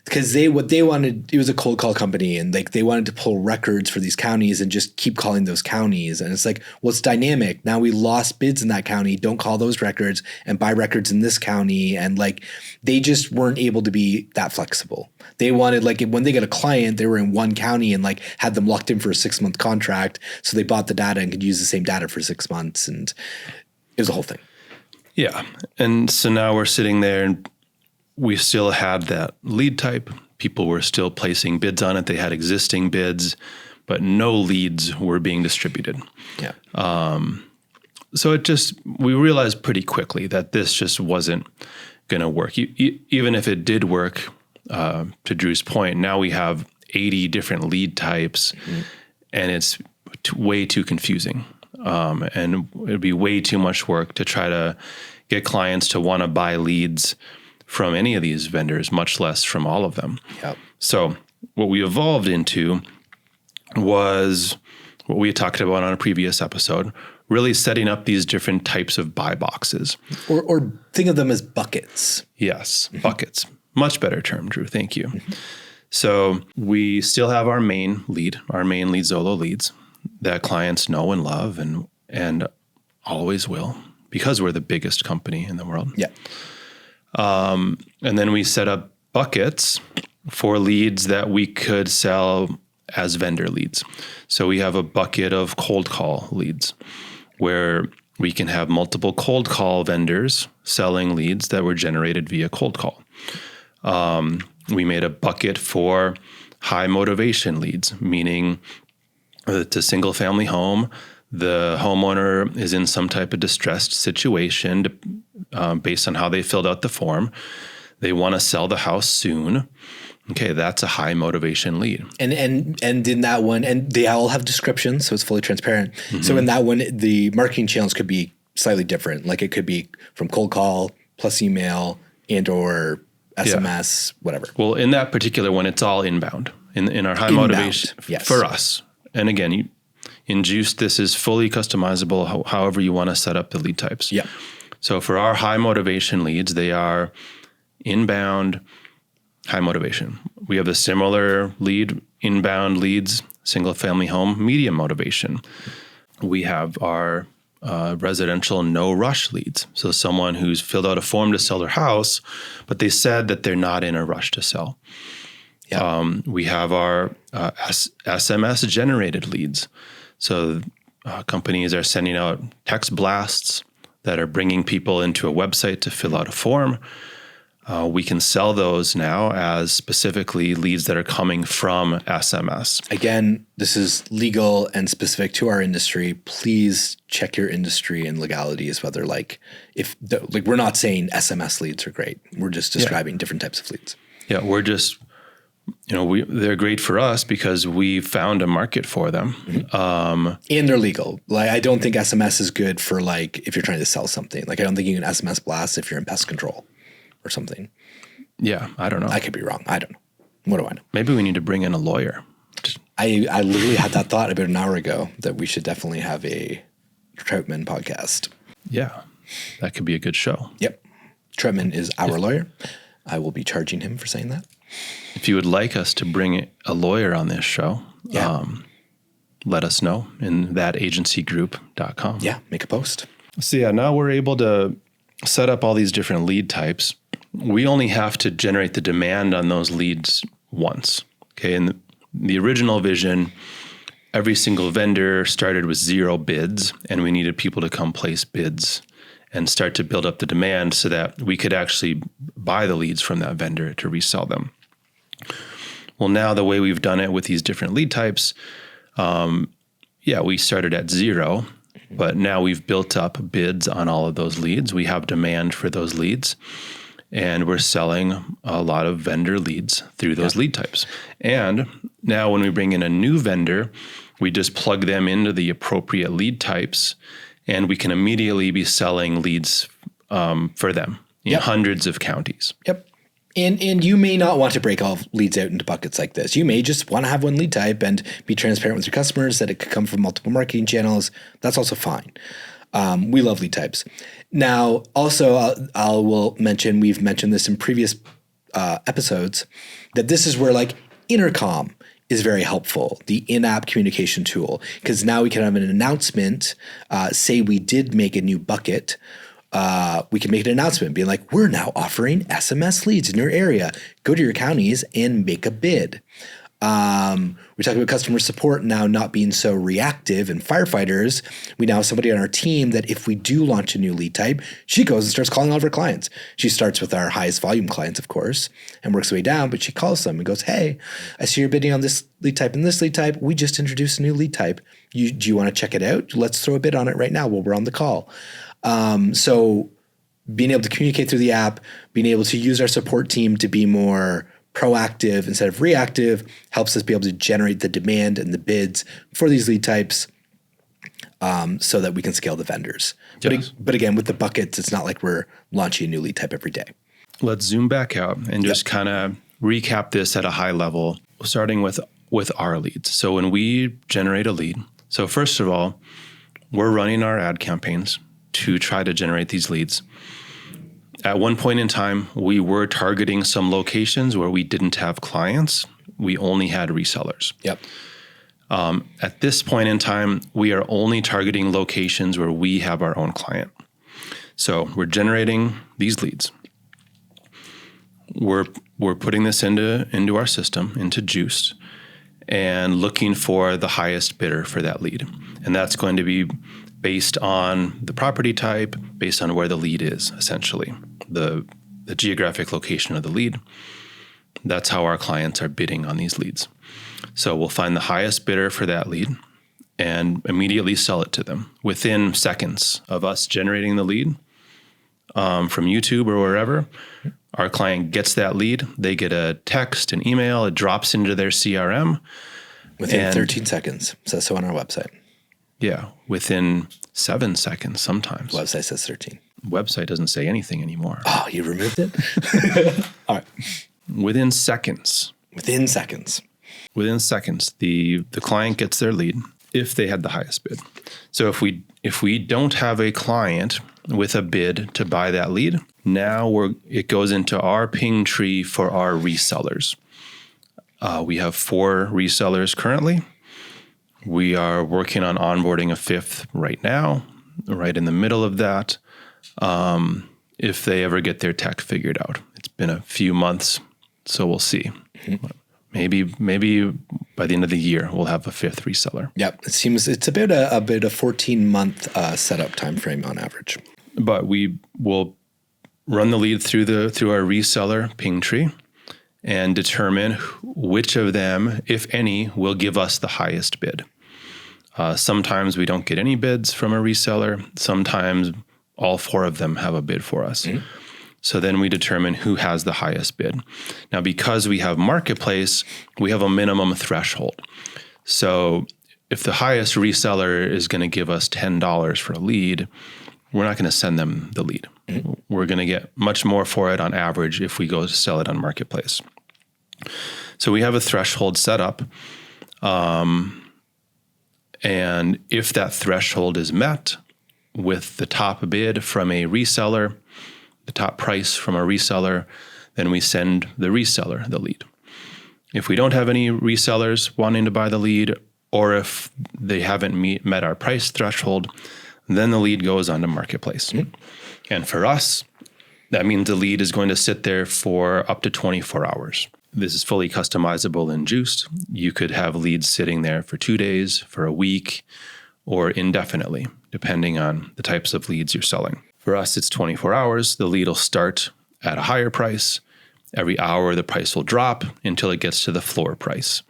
because what they wanted, it was a cold call company, and they wanted to pull records for these counties and just keep calling those counties. And it's like, well, it's dynamic. Now we lost bids in that county. Don't call those records and buy records in this county. And they just weren't able to be that flexible. They wanted, when they get a client, they were in one county and had them locked in for a 6-month contract. So they bought the data and could use the same data for 6 months. And it was a whole thing.
Yeah. And so now we're sitting there and we still had that lead type. People were still placing bids on it. They had existing bids, but no leads were being distributed.
Yeah.
So we realized pretty quickly that this just wasn't going to work. Even if it did work, to Drew's point, now we have 80 different lead types, and it's way too confusing. And it'd be way too much work to try to get clients to want to buy leads from any of these vendors, much less from all of them.
Yep.
So what we evolved into was what we had talked about on a previous episode, really setting up these different types of buy boxes.
Or think of them as buckets.
Yes, buckets. Much better term, Drew. Thank you. So we still have our main lead Zolo leads that clients know and love and always will, because we're the biggest company in the world.
Yeah.
And then we set up buckets for leads that we could sell as vendor leads. So we have a bucket of cold call leads where we can have multiple cold call vendors selling leads that were generated via cold call. We made a bucket for high motivation leads, meaning it's a single family home. The homeowner is in some type of distressed situation based on how they filled out the form. They want to sell the house soon. Okay, that's a high motivation lead.
And in that one, and they all have descriptions, so it's fully transparent. So in that one, the marketing channels could be slightly different. Like it could be from cold call plus email and or SMS, whatever.
Well, in that particular one, it's all inbound. In our high motivation for us. And again, in Juice, this is fully customizable however you want to set up the lead types.
Yeah.
So for our high motivation leads, they are inbound, high motivation. We have a similar lead, inbound leads, single family home, medium motivation. We have our residential no rush leads. So someone who's filled out a form to sell their house, but they said that they're not in a rush to sell. Yeah. We have our SMS generated leads. So companies are sending out text blasts that are bringing people into a website to fill out a form. We can sell those now as specifically leads that are coming from SMS.
Again, this is legal and specific to our industry. Please check your industry and legalities, whether we're not saying SMS leads are great. We're just describing different types of leads.
Yeah, we're just, they're great for us because we found a market for them.
And they're legal. Like, I don't think SMS is good for if you're trying to sell something. Like, I don't think you can SMS blast if you're in pest control or something.
Yeah, I don't know.
I could be wrong. I don't know. What do I know?
Maybe we need to bring in a lawyer.
I literally had that thought about an hour ago that we should definitely have a Troutman podcast.
Yeah, that could be a good show.
Yep. Troutman is our lawyer. I will be charging him for saying that.
If you would like us to bring a lawyer on this show, let us know in thatagencygroup.com.
Yeah, make a post.
So now we're able to set up all these different lead types. We only have to generate the demand on those leads once. Okay, in the original vision, every single vendor started with 0 bids, and we needed people to come place bids and start to build up the demand so that we could actually buy the leads from that vendor to resell them. Well, now the way we've done it with these different lead types, we started at 0, but now we've built up bids on all of those leads. We have demand for those leads, and we're selling a lot of vendor leads through those lead types. And now when we bring in a new vendor, we just plug them into the appropriate lead types, and we can immediately be selling leads for them in hundreds of counties.
Yep. And you may not want to break all leads out into buckets like this. You may just want to have one lead type and be transparent with your customers that it could come from multiple marketing channels. That's also fine. We love lead types. Now, also, I will mention, we've mentioned this in previous episodes, that this is where Intercom is very helpful, the in-app communication tool, because now we can have an announcement, say we did make a new bucket. We can make an announcement being like, we're now offering SMS leads in your area. Go to your counties and make a bid. We talk about customer support now not being so reactive, and firefighters. We now have somebody on our team that if we do launch a new lead type, she goes and starts calling all of her clients. She starts with our highest volume clients, of course, and works her way down, but she calls them and goes, hey, I see you're bidding on this lead type and this lead type. We just introduced a new lead type. Do you want to check it out? Let's throw a bid on it right now while we're on the call. So being able to communicate through the app, being able to use our support team to be more proactive instead of reactive helps us be able to generate the demand and the bids for these lead types so that we can scale the vendors. Yes. But again, with the buckets, it's not like we're launching a new lead type every day.
Let's zoom back out and just kind of recap this at a high level, starting with our leads. So when we generate a lead, so first of all, we're running our ad campaigns to try to generate these leads. At one point in time, we were targeting some locations where we didn't have clients. We only had resellers.
Yep.
At this point in time, we are only targeting locations where we have our own client. So we're generating these leads. We're putting this into our system, into Juiced, and looking for the highest bidder for that lead. And that's going to be based on the property type, based on where the lead is, essentially, the geographic location of the lead. That's how our clients are bidding on these leads. So we'll find the highest bidder for that lead and immediately sell it to them within seconds of us generating the lead from YouTube or wherever. Our client gets that lead. They get a text, an email. It drops into their CRM.
Within 13 seconds. Says so on our website.
Yeah, within 7 seconds sometimes.
Website says 13.
Website doesn't say anything anymore.
Oh, you removed it? All right.
Within seconds.
Within seconds.
Within seconds, the client gets their lead if they had the highest bid. So if we don't have a client with a bid to buy that lead, now it goes into our ping tree for our resellers. We have 4 resellers currently. We are working on onboarding a 5th right now, right in the middle of that. If they ever get their tech figured out. It's been a few months, so we'll see. Mm-hmm. Maybe by the end of the year we'll have a 5th reseller.
Yep, it seems it's about a 14-month setup time frame on average.
But we will run the lead through our reseller ping tree and determine which of them, if any, will give us the highest bid. Sometimes we don't get any bids from a reseller. Sometimes all 4 of them have a bid for us. Mm-hmm. So then we determine who has the highest bid. Now, because we have Marketplace, we have a minimum threshold. So if the highest reseller is going to give us $10 for a lead, we're not going to send them the lead. Mm-hmm. We're going to get much more for it on average if we go to sell it on Marketplace. So we have a threshold set up. And if that threshold is met with the top bid from a reseller, the top price from a reseller, then we send the reseller the lead. If we don't have any resellers wanting to buy the lead, or if they haven't met our price threshold, then the lead goes onto Marketplace. Mm-hmm. And for us, that means the lead is going to sit there for up to 24 hours. This is fully customizable in Juiced. You could have leads sitting there for 2 days, for a week, or indefinitely, depending on the types of leads you're selling. For us, it's 24 hours. The lead will start at a higher price. Every hour, the price will drop until it gets to the floor price.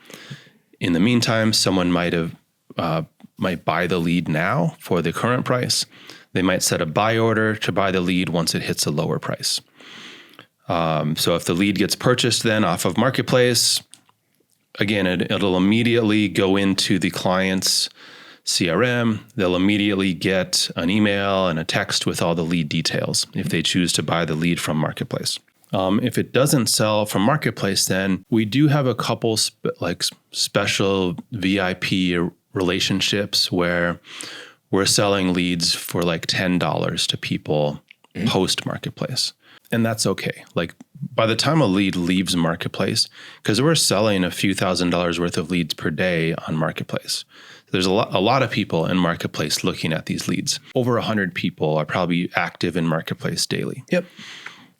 In the meantime, someone might buy the lead now for the current price. They might set a buy order to buy the lead once it hits a lower price. So if the lead gets purchased then off of Marketplace, again, it'll immediately go into the client's CRM. They'll immediately get an email and a text with all the lead details if they choose to buy the lead from Marketplace. If it doesn't sell from Marketplace, then we do have a couple special VIP relationships where we're selling leads for like $10 to people post Marketplace. And that's okay. Like by the time a lead leaves Marketplace, because we're selling a few $1,000s worth of leads per day on Marketplace. There's a lot of people in Marketplace looking at these leads. Over 100 people are probably active in Marketplace daily.
Yep.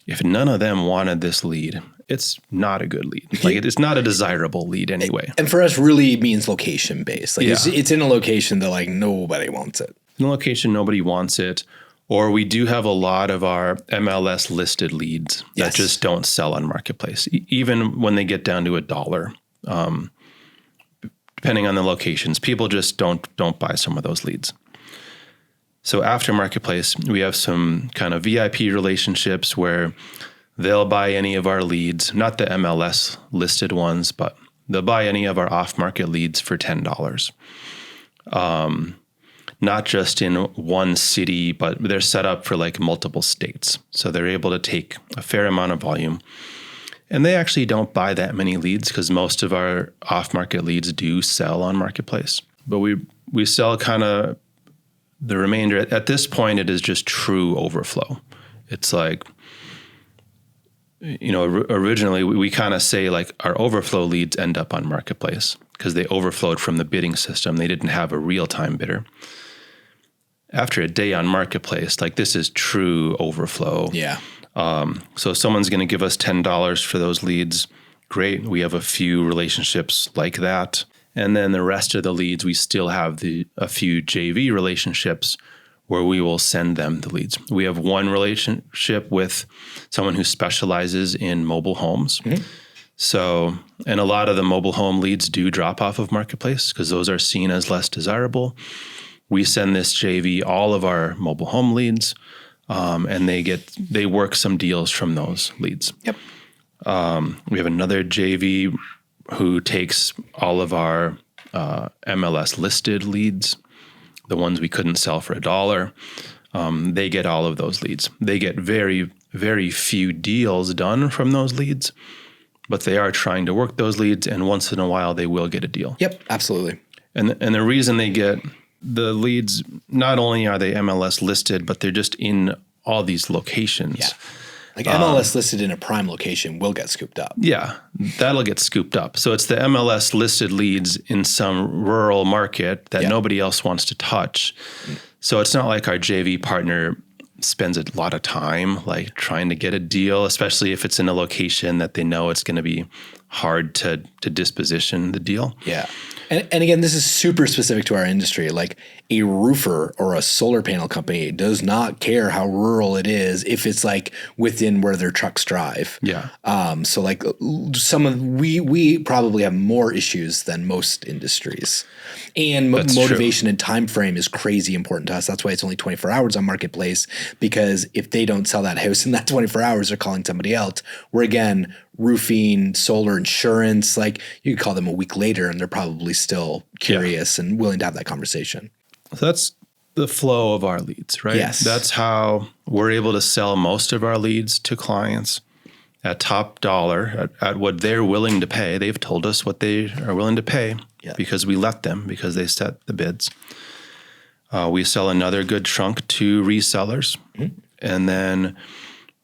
If none of them wanted this lead, it's not a good lead. Like it's not a desirable lead anyway.
And for us, really means location based. Like it's in a location that like nobody wants it.
In a location nobody wants it. Or we do have a lot of our MLS listed leads that just don't sell on Marketplace, even when they get down to $1. Depending on the locations, people just don't buy some of those leads. So after Marketplace, we have some kind of VIP relationships where they'll buy any of our leads, not the MLS listed ones, but they'll buy any of our off-market leads for $10. Not just in one city, but they're set up for like multiple states. So they're able to take a fair amount of volume. And they actually don't buy that many leads because most of our off-market leads do sell on Marketplace. But we sell kind of the remainder. At this point, it is just true overflow. It's like, originally we kind of say like our overflow leads end up on Marketplace because they overflowed from the bidding system. They didn't have a real-time bidder. After a day on Marketplace, like this is true overflow.
Yeah.
So if someone's going to give us $10 for those leads, great. We have a few relationships like that. And then the rest of the leads, we still have a few JV relationships where we will send them the leads. We have one relationship with someone who specializes in mobile homes. Mm-hmm. So, and a lot of the mobile home leads do drop off of Marketplace because those are seen as less desirable. We send this JV all of our mobile home leads, and they work some deals from those leads.
Yep.
We have another JV who takes all of our MLS listed leads, the ones we couldn't sell for $1. They get all of those leads. They get very, very few deals done from those leads, but they are trying to work those leads, and once in a while they will get a deal.
Yep, absolutely.
And the reason they get the leads, not only are they MLS listed, but they're just in all these locations.
Yeah. Like MLS listed in a prime location will get scooped up.
Yeah, that'll get scooped up. So it's the MLS listed leads in some rural market that nobody else wants to touch. So it's not like our JV partner spends a lot of time like trying to get a deal, especially if it's in a location that they know it's going to be hard to disposition the deal.
Yeah. And again, this is super specific to our industry. Like a roofer or a solar panel company does not care how rural it is if it's like within where their trucks drive.
Yeah.
So like we probably have more issues than most industries. And motivation and time frame is crazy important to us. That's why it's only 24 hours on Marketplace, because if they don't sell that house in that 24 hours, they're calling somebody else. We're again, roofing, solar, insurance, like you could call them a week later and they're probably still curious and willing to have that conversation.
So that's the flow of our leads, right?
Yes.
That's how we're able to sell most of our leads to clients at top dollar, at what they're willing to pay. They've told us what they are willing to pay because we let them, because they set the bids. We sell another good chunk to resellers, and then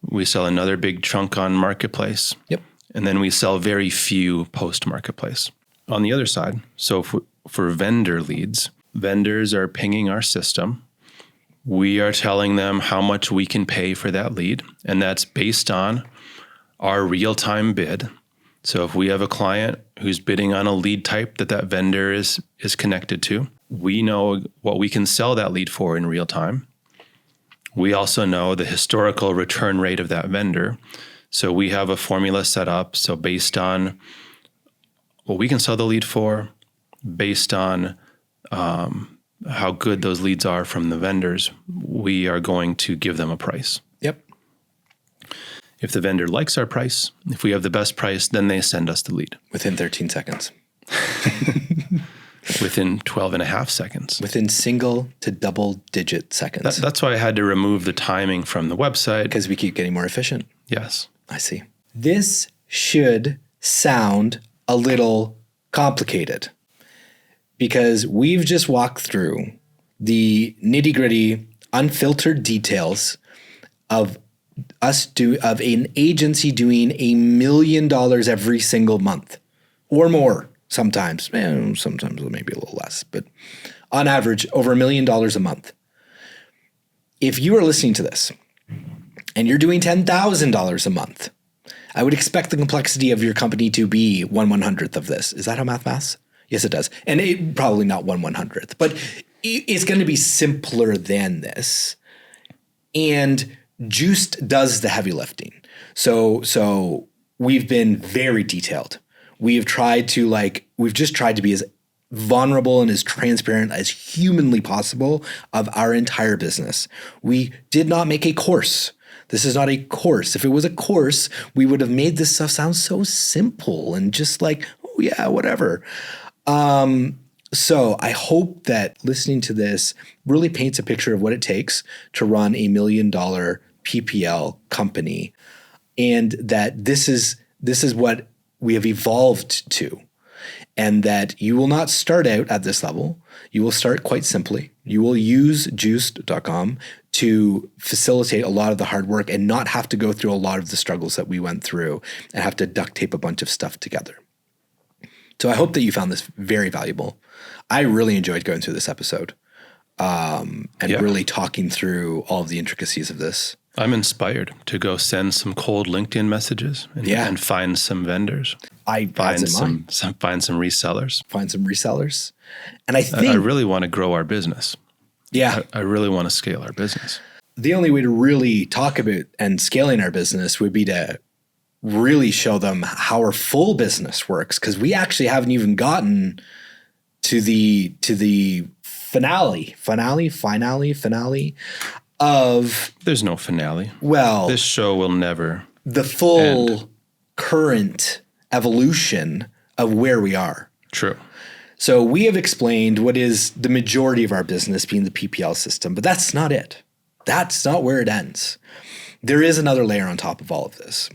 we sell another big chunk on Marketplace.
Yep.
And then we sell very few post-Marketplace. On the other side, so for vendor leads, vendors are pinging our system. We are telling them how much we can pay for that lead, and that's based on our real-time bid. So if we have a client who's bidding on a lead type that vendor is connected to, we know what we can sell that lead for in real time. We also know the historical return rate of that vendor. So we have a formula set up. So based on what we can sell the lead for, based on how good those leads are from the vendors, we are going to give them a price.
Yep.
If the vendor likes our price, if we have the best price, then they send us the lead.
Within 13 seconds.
Within 12 and a half seconds.
Within single to double digit seconds.
That's why I had to remove the timing from the website.
Because we keep getting more efficient.
Yes.
I see. This should sound a little complicated because we've just walked through the nitty-gritty, unfiltered details of an agency doing $1 million every single month or more. Sometimes maybe a little less, but on average, over $1 million a month. If you are listening to this and you're doing $10,000 a month, I would expect the complexity of your company to be 1/100th of this. Is that how maths? Yes, it does. And it probably not 1/100th, but it's going to be simpler than this. And Juiced does the heavy lifting. So we've been very detailed. We've tried to we've just tried to be as vulnerable and as transparent as humanly possible of our entire business. We did not make a course. This is not a course. If it was a course, we would have made this stuff sound so simple and just like, oh yeah, whatever. So I hope that listening to this really paints a picture of what it takes to run $1 million PPL company, and that this is what we have evolved to, and that you will not start out at this level. You will start quite simply, You will use juiced.com to facilitate a lot of the hard work and not have to go through a lot of the struggles that we went through and have to duct tape a bunch of stuff together. So I hope that you found this very valuable. I really enjoyed going through this episode and really talking through all of the intricacies of this.
I'm inspired to go send some cold LinkedIn messages and find some vendors. Find some resellers.
Find some resellers. And I think
I really want to grow our business.
Yeah.
I really want to scale our business.
The only way to really talk about and scaling our business would be to really show them how our full business works, because we actually haven't even gotten to the finale of.
There's no finale.
Well,
this show will never.
The full
end.
Current evolution of where we are.
True.
So we have explained what is the majority of our business being the PPL system, but that's not it. That's not where it ends. There is another layer on top of all of this,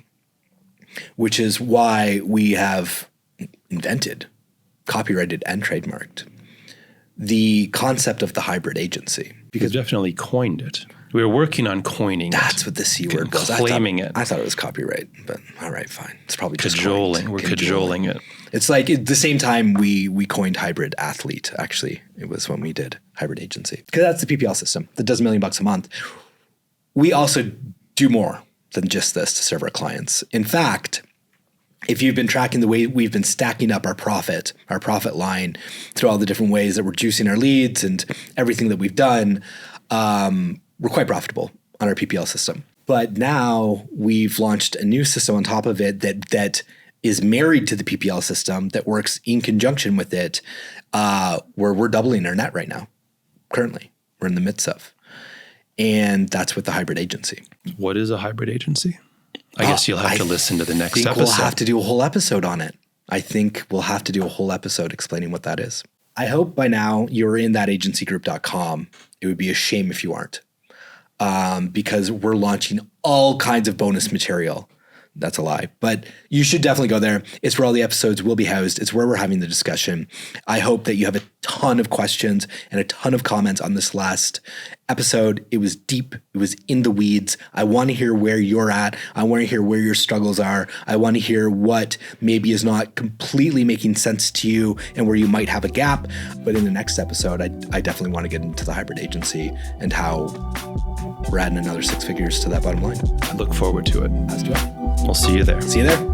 which is why we have invented, copyrighted, and trademarked the concept of the hybrid agency.
Because we've definitely coined it. We were working on coining
That's what the C word was.
Claiming
I thought it was copyright, but all right, fine. It's probably just
cajoling. We're cajoling it.
It's like at the same time we coined hybrid athlete, actually. It was when we did hybrid agency. Because that's the PPL system that does $1 million a month. We also do more than just this to serve our clients. In fact, if you've been tracking the way we've been stacking up our profit line through all the different ways that we're juicing our leads and everything that we've done, we're quite profitable on our PPL system. But now we've launched a new system on top of it that is married to the PPL system that works in conjunction with it, where we're doubling our net right now. Currently, we're in the midst of. And that's with the hybrid agency.
What is a hybrid agency? I guess you'll have to listen to the next episode.
We'll have to do a whole episode on it. I think we'll have to do a whole episode explaining what that is. I hope by now you're in thatagencygroup.com. It would be a shame if you aren't, because we're launching all kinds of bonus material. That's a lie, but you should definitely go there. It's where all the episodes will be housed. It's where we're having the discussion. I hope that you have a ton of questions and a ton of comments on this last episode. It was deep. It was in the weeds. I want to hear where you're at. I want to hear where your struggles are. I want to hear what maybe is not completely making sense to you and where you might have a gap. But in the next episode, I definitely want to get into the hybrid agency and how we're adding another 6 figures to that bottom line.
I look forward to it.
As do I.
We'll see you there.
See you there.